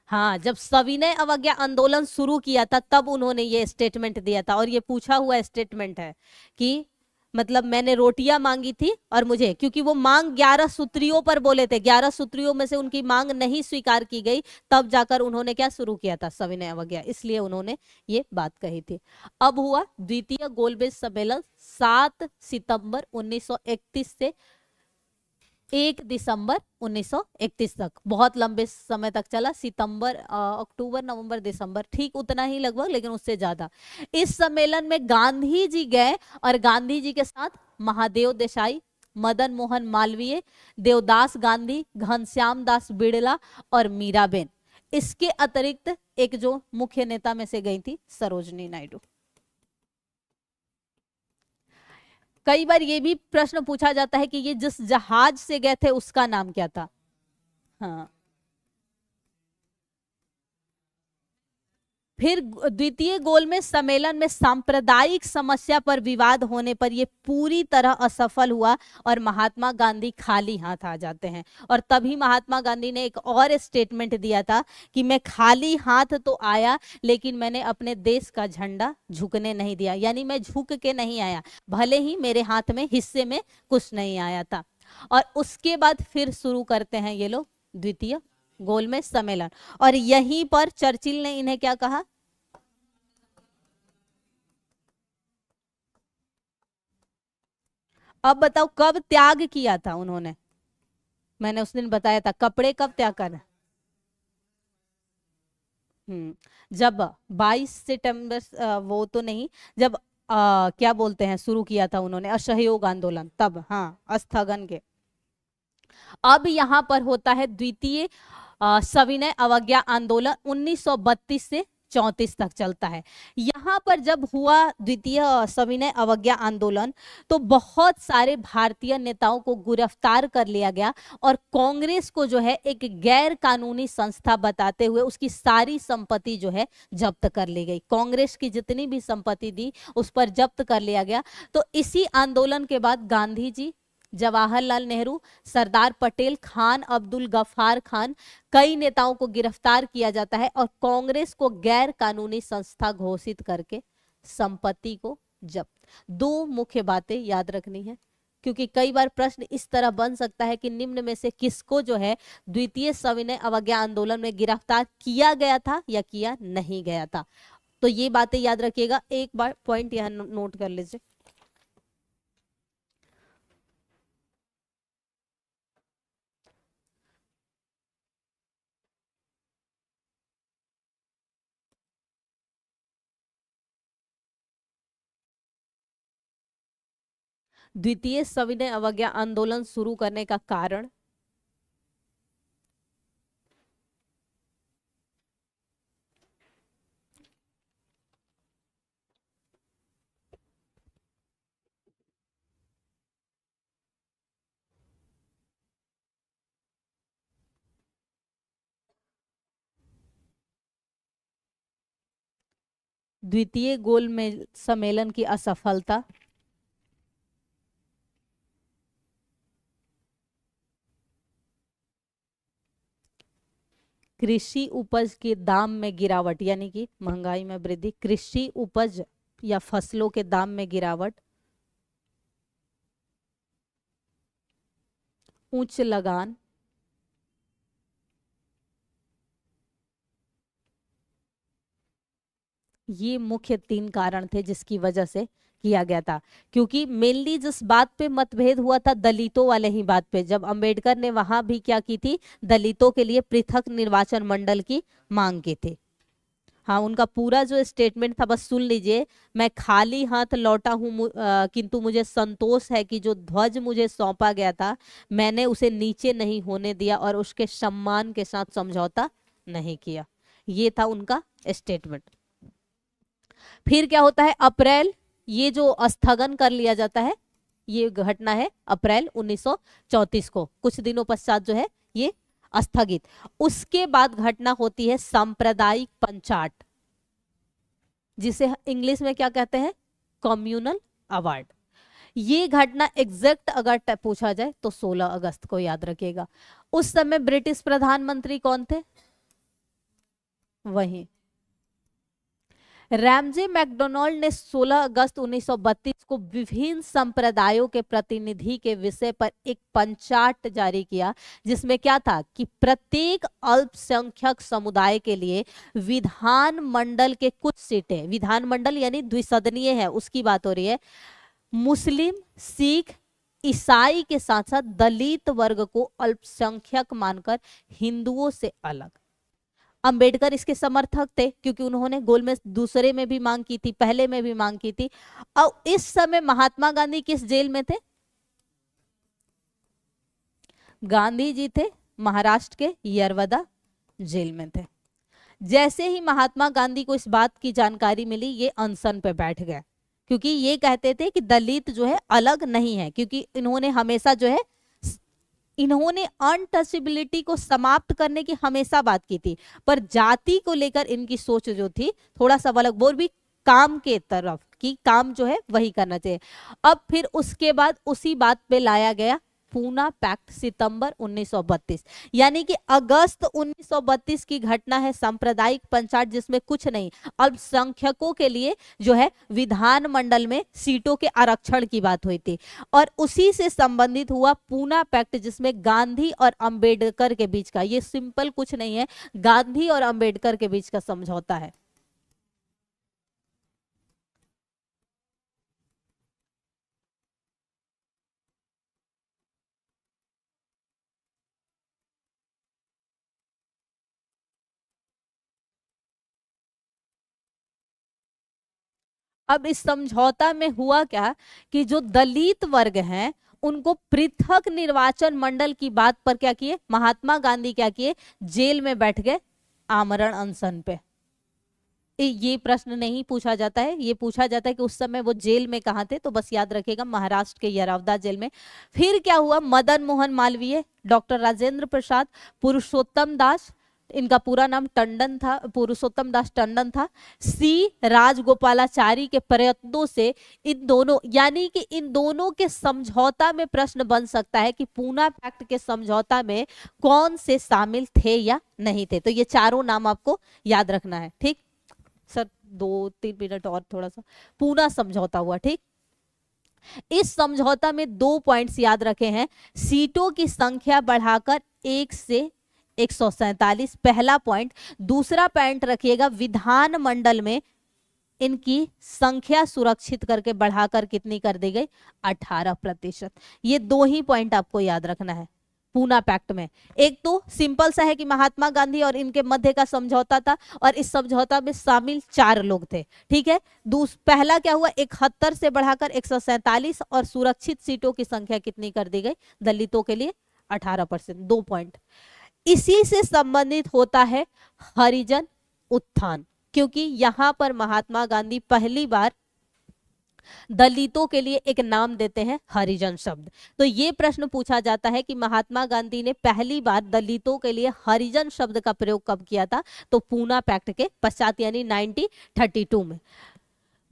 हाँ, जब सविनय अवज्ञा आंदोलन शुरू किया था तब उन्होंने ये स्टेटमेंट दिया था, और ये पूछा हुआ स्टेटमेंट है कि मतलब मैंने रोटियां मांगी थी और मुझे, क्योंकि वो मांग 11 सूत्रियों पर बोले थे, 11 सूत्रियों में से उनकी मांग नहीं स्वीकार की गई, तब जाकर उन्होंने क्या शुरू किया था, सविनय अवज्ञा, इसलिए उन्होंने ये बात कही थी। अब हुआ द्वितीय गोलमेज सम्मेलन 7 सितंबर 1931 से 1 दिसंबर 1931 तक, बहुत लंबे समय तक चला। सितंबर, अक्टूबर, नवंबर, दिसंबर, ठीक उतना ही लगभग, लेकिन उससे ज्यादा। इस सम्मेलन में गांधी जी गए और गांधी जी के साथ महादेव देसाई, मदन मोहन मालवीय, देवदास गांधी, घनश्याम दास बिड़ला और मीराबेन। इसके अतिरिक्त एक जो मुख्य नेता में से गई थी, सरोजनी नायडू। कई बार ये भी प्रश्न पूछा जाता है कि ये जिस जहाज से गए थे उसका नाम क्या था? हाँ। फिर द्वितीय गोल में सम्मेलन में सांप्रदायिक समस्या पर विवाद होने पर यह पूरी तरह असफल हुआ और महात्मा गांधी खाली हाथ आ जाते हैं। और तभी महात्मा गांधी ने एक और स्टेटमेंट दिया था कि मैं खाली हाथ तो आया, लेकिन मैंने अपने देश का झंडा झुकने नहीं दिया, यानी मैं झुक के नहीं आया, भले ही मेरे हाथ में हिस्से में कुछ नहीं आया था। और उसके बाद फिर शुरू करते हैं ये लोग द्वितीय गोलमेज सम्मेलन, और यहीं पर चर्चिल ने इन्हें क्या कहा? अब बताओ कब त्याग किया था उन्होंने? मैंने उस दिन बताया था, कपड़े कब त्याग करना। जब 22 सितंबर, वो तो नहीं, जब क्या बोलते हैं, शुरू किया था उन्होंने असहयोग आंदोलन, तब, हाँ, स्थगन के। अब यहाँ पर होता है द्वितीय सविनय अवज्ञा आंदोलन 1932 से 34 तक चलता है। यहाँ पर जब हुआ द्वितीय सविनय अवज्ञा आंदोलन, तो बहुत सारे भारतीय नेताओं को गिरफ्तार कर लिया गया और कांग्रेस को जो है एक गैर कानूनी संस्था बताते हुए उसकी सारी संपत्ति जो है जब्त कर ली गई। कांग्रेस की जितनी भी संपत्ति थी उस पर जब्त कर लिया गया। तो इसी आंदोलन के बाद गांधी जी, जवाहरलाल नेहरू, सरदार पटेल, खान अब्दुल गफ्फार खान, कई नेताओं को गिरफ्तार किया जाता है और कांग्रेस को गैर कानूनी संस्था घोषित करके संपत्ति को जब्त। दो मुख्य बातें याद रखनी है, क्योंकि कई बार प्रश्न इस तरह बन सकता है कि निम्न में से किसको जो है द्वितीय सविनय अवज्ञा आंदोलन में गिरफ्तार किया गया था या किया नहीं गया था। तो ये बातें याद रखिएगा, एक बार पॉइंट यहां नोट कर लीजिए। द्वितीय सविनय अवज्ञा आंदोलन शुरू करने का कारण, द्वितीय गोलमेज सम्मेलन की असफलता, कृषि उपज के दाम में गिरावट यानी कि महंगाई में वृद्धि, कृषि उपज या फसलों के दाम में गिरावट, उच्च लगान, ये मुख्य 3 कारण थे जिसकी वजह से किया गया था। क्योंकि मेनली जिस बात पे मतभेद हुआ था दलितों वाले ही बात पे, जब अंबेडकर ने वहां भी क्या की थी, दलितों के लिए पृथक निर्वाचन मंडल की मांग की थी। हाँ, उनका पूरा जो स्टेटमेंट था बस सुन लीजिए। मैं खाली हाथ लौटा हूँ किंतु मुझे संतोष है कि जो ध्वज मुझे सौंपा गया था मैंने उसे नीचे नहीं होने दिया और उसके सम्मान के साथ समझौता नहीं किया। ये था उनका स्टेटमेंट। फिर क्या होता है, अप्रैल, ये जो स्थगन कर लिया जाता है, ये घटना है अप्रैल 1934 को, कुछ दिनों पश्चात जो है ये स्थगित। उसके बाद घटना होती है सांप्रदायिक पंचाट, जिसे इंग्लिश में क्या कहते हैं, कम्युनल अवार्ड। ये घटना एग्जैक्ट अगर पूछा जाए तो 16 अगस्त को याद रखिएगा। उस समय ब्रिटिश प्रधानमंत्री कौन थे, वही रैमजे मैकडोनाल्ड ने 16 अगस्त 1932 को विभिन्न संप्रदायों के प्रतिनिधि के विषय पर एक पंचाट जारी किया, जिसमें क्या था कि प्रत्येक अल्पसंख्यक समुदाय के लिए विधान मंडल के कुछ सीटें, विधान मंडल यानी द्विसदनीय है उसकी बात हो रही है, मुस्लिम, सिख, ईसाई के साथ साथ दलित वर्ग को अल्पसंख्यक मानकर हिंदुओं से अलग। अंबेडकर इसके समर्थक थे क्योंकि उन्होंने गोलमेज दूसरे में भी मांग की थी, पहले में भी मांग की थी। और इस समय महात्मा गांधी किस जेल में थे, गांधी जी थे महाराष्ट्र के यरवदा जेल में थे। जैसे ही महात्मा गांधी को इस बात की जानकारी मिली ये अनशन पे बैठ गए, क्योंकि ये कहते थे कि दलित जो है अलग नहीं है, क्योंकि इन्होंने हमेशा जो है इन्होंने अनटचेबिलिटी को समाप्त करने की हमेशा बात की थी, पर जाति को लेकर इनकी सोच जो थी थोड़ा सा अलग, वो भी काम के तरफ कि काम जो है वही करना चाहिए। अब फिर उसके बाद उसी बात पे लाया गया पूना पैक्ट सितंबर 1932, यानी कि अगस्त 1932 की घटना है सांप्रदायिक पंचायत, जिसमें कुछ नहीं अल्पसंख्यकों के लिए जो है विधान मंडल में सीटों के आरक्षण की बात हुई थी। और उसी से संबंधित हुआ पूना पैक्ट, जिसमें गांधी और अंबेडकर के बीच का, ये सिंपल कुछ नहीं है, गांधी और अंबेडकर के बीच का समझौता है। अब इस समझौता में हुआ क्या कि जो दलित वर्ग हैं उनको पृथक निर्वाचन मंडल की बात पर क्या किए महात्मा गांधी, क्या किए, जेल में बैठ गए आमरण अनशन पे। ये प्रश्न नहीं पूछा जाता है, ये पूछा जाता है कि उस समय वो जेल में कहाँ थे, तो बस याद रखेगा महाराष्ट्र के यरवदा जेल में। फिर क्या हुआ, मदन मोहन मालवीय, डॉक्टर राजेंद्र प्रसाद, पुरुषोत्तम दास, इनका पूरा नाम टंडन था, पुरुषोत्तम दास टंडन था, सी राजगोपालाचारी के प्रयत्नों से इन दोनों, यानी कि इन दोनों के समझौता में प्रश्न बन सकता है कि पूना पैक्ट के समझौता में कौन से शामिल थे या नहीं थे। तो ये चारों नाम आपको याद रखना है, ठीक सर। 2-3 मिनट और थोड़ा सा। पूना समझौता हुआ, ठीक। इस समझौता में 2 पॉइंट्स याद रखे हैं, सीटों की संख्या बढ़ाकर 1 से 147, पहला पॉइंट। दूसरा पॉइंट रखिएगा, विधान मंडल में इनकी संख्या सुरक्षित करके बढ़ाकर कितनी कर दी गई, 18%। ये 2 ही पॉइंट आपको याद रखना है पूना पैक्ट में। एक तो सिंपल सा है कि महात्मा गांधी और इनके मध्य का समझौता था और इस समझौता में शामिल 4 लोग थे, ठीक है। पहला क्या हुआ, 71 से बढ़ाकर 147 और सुरक्षित सीटों की संख्या कितनी कर दी गई दलितों के लिए, 18%। 2 पॉइंट। इसी से संबंधित होता है हरिजन उत्थान, क्योंकि यहां पर महात्मा गांधी पहली बार दलितों के लिए एक नाम देते हैं हरिजन शब्द। तो ये प्रश्न पूछा जाता है कि महात्मा गांधी ने पहली बार दलितों के लिए हरिजन शब्द का प्रयोग कब किया था? तो पूना पैक्ट के पश्चात यानी 1932 में।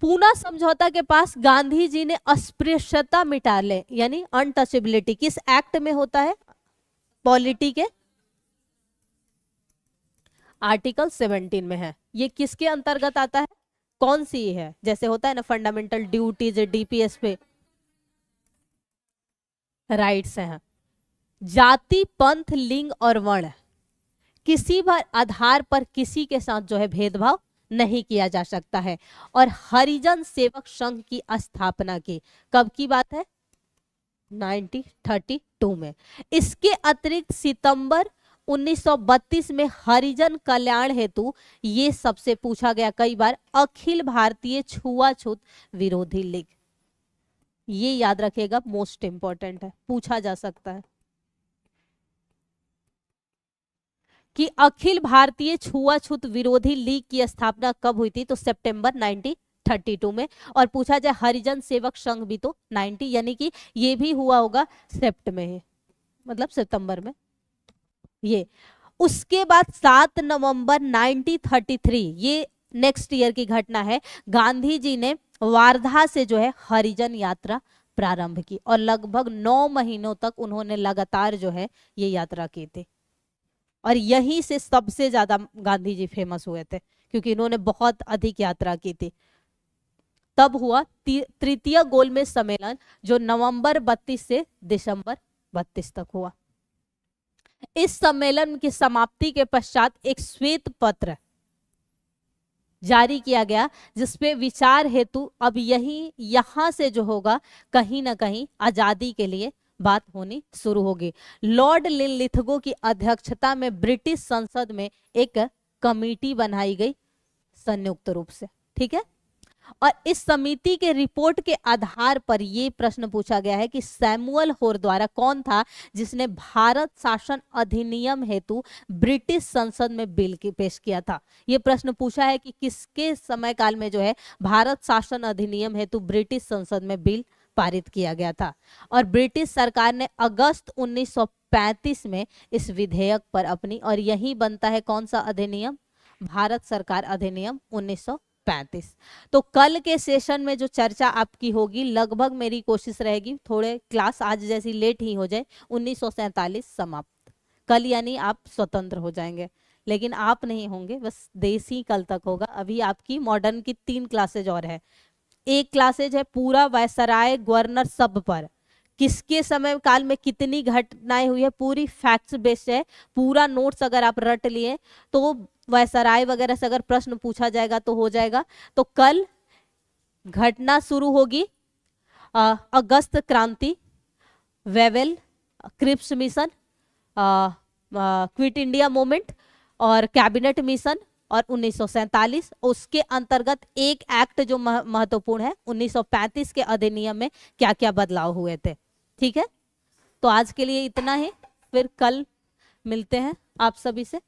पूना समझौता के पास गांधी जी ने अस्पृश्यता मिटा ले यानी अनटचेबिलिटी किस एक्ट में होता है? पॉलिटी के आर्टिकल 17 में है। ये किसके अंतर्गत आता है? कौन सी है? जैसे होता है ना फंडामेंटल ड्यूटीज डीपीएस पे राइट्स हैं। जाति, पंथ, लिंग और वर्ण किसी भी आधार पर किसी के साथ जो है भेदभाव नहीं किया जा सकता है। और हरिजन सेवक संघ की स्थापना की कब की बात है? 1932 में। इसके अतिरिक्त सितंबर 1932 में हरिजन कल्याण हेतु ये सबसे पूछा गया कई बार अखिल भारतीय छुआछूत विरोधी लीग। ये याद रखिएगा, मोस्ट इंपॉर्टेंट है, पूछा जा सकता है कि अखिल भारतीय छुआछूत विरोधी लीग की स्थापना कब हुई थी? तो सितंबर 1932 में। और पूछा जाए हरिजन सेवक संघ भी तो 90 यानी कि ये भी हुआ होगा सेप्ट में है, मतलब सितंबर में। ये उसके बाद 7 नवंबर 1933 ये नेक्स्ट ईयर की घटना है, गांधी जी ने वार्धा से जो है हरिजन यात्रा प्रारंभ की और लगभग 9 महीनों तक उन्होंने लगातार जो है ये यात्रा की थी। और यहीं से सबसे ज्यादा गांधी जी फेमस हुए थे क्योंकि इन्होंने बहुत अधिक यात्रा की थी। तब हुआ तृतीय गोलमेज सम्मेलन जो नवंबर 32 से दिसंबर 32 तक हुआ। इस सम्मेलन की समाप्ति के पश्चात एक श्वेत पत्र जारी किया गया जिसपे विचार हेतु अब यहां से जो होगा कहीं ना कहीं आजादी के लिए बात होनी शुरू होगी। लॉर्ड लिनलिथगो की अध्यक्षता में ब्रिटिश संसद में एक कमेटी बनाई गई संयुक्त रूप से, ठीक है। और इस समिति के रिपोर्ट के आधार पर यह प्रश्न पूछा गया है कि सैमुअल होर द्वारा कौन था जिसने भारत शासन अधिनियम हेतु ब्रिटिश संसद में बिल की पेश किया था। यह प्रश्न पूछा है कि किसके समय काल में जो है भारत शासन अधिनियम हेतु ब्रिटिश संसद में बिल पारित किया गया था। और ब्रिटिश सरकार ने अगस्त 1935 में इस विधेयक पर अपनी, और यही बनता है कौन सा अधिनियम? भारत सरकार अधिनियम 1935। तो कल के सेशन में जो चर्चा आपकी होगी लगभग मेरी कोशिश रहेगी थोड़े क्लास आज जैसी लेट ही हो जाए, 1947 समाप्त। कल यानी आप स्वतंत्र हो जाएंगे, लेकिन आप नहीं होंगे, बस देसी कल तक होगा। अभी आपकी मॉडर्न की 3 क्लासेज और है। एक क्लासेज है पूरा वायसराय गवर्नर सब पर, किसके समय काल में कितनी घटनाएं हुई है, पूरी फैक्ट्स बेस्ड है। पूरा नोट्स अगर आप रट लिए तो वायसराय वगैरह से अगर प्रश्न पूछा जाएगा तो हो जाएगा। तो कल घटना शुरू होगी August Kranti, Wavell, Cripps mission, quit India movement और कैबिनेट मिशन और 1947। उसके अंतर्गत एक एक्ट जो महत्वपूर्ण है 1935 के अधिनियम में क्या क्या बदलाव हुए थे, ठीक है। तो आज के लिए इतना ही, फिर कल मिलते हैं आप सभी से।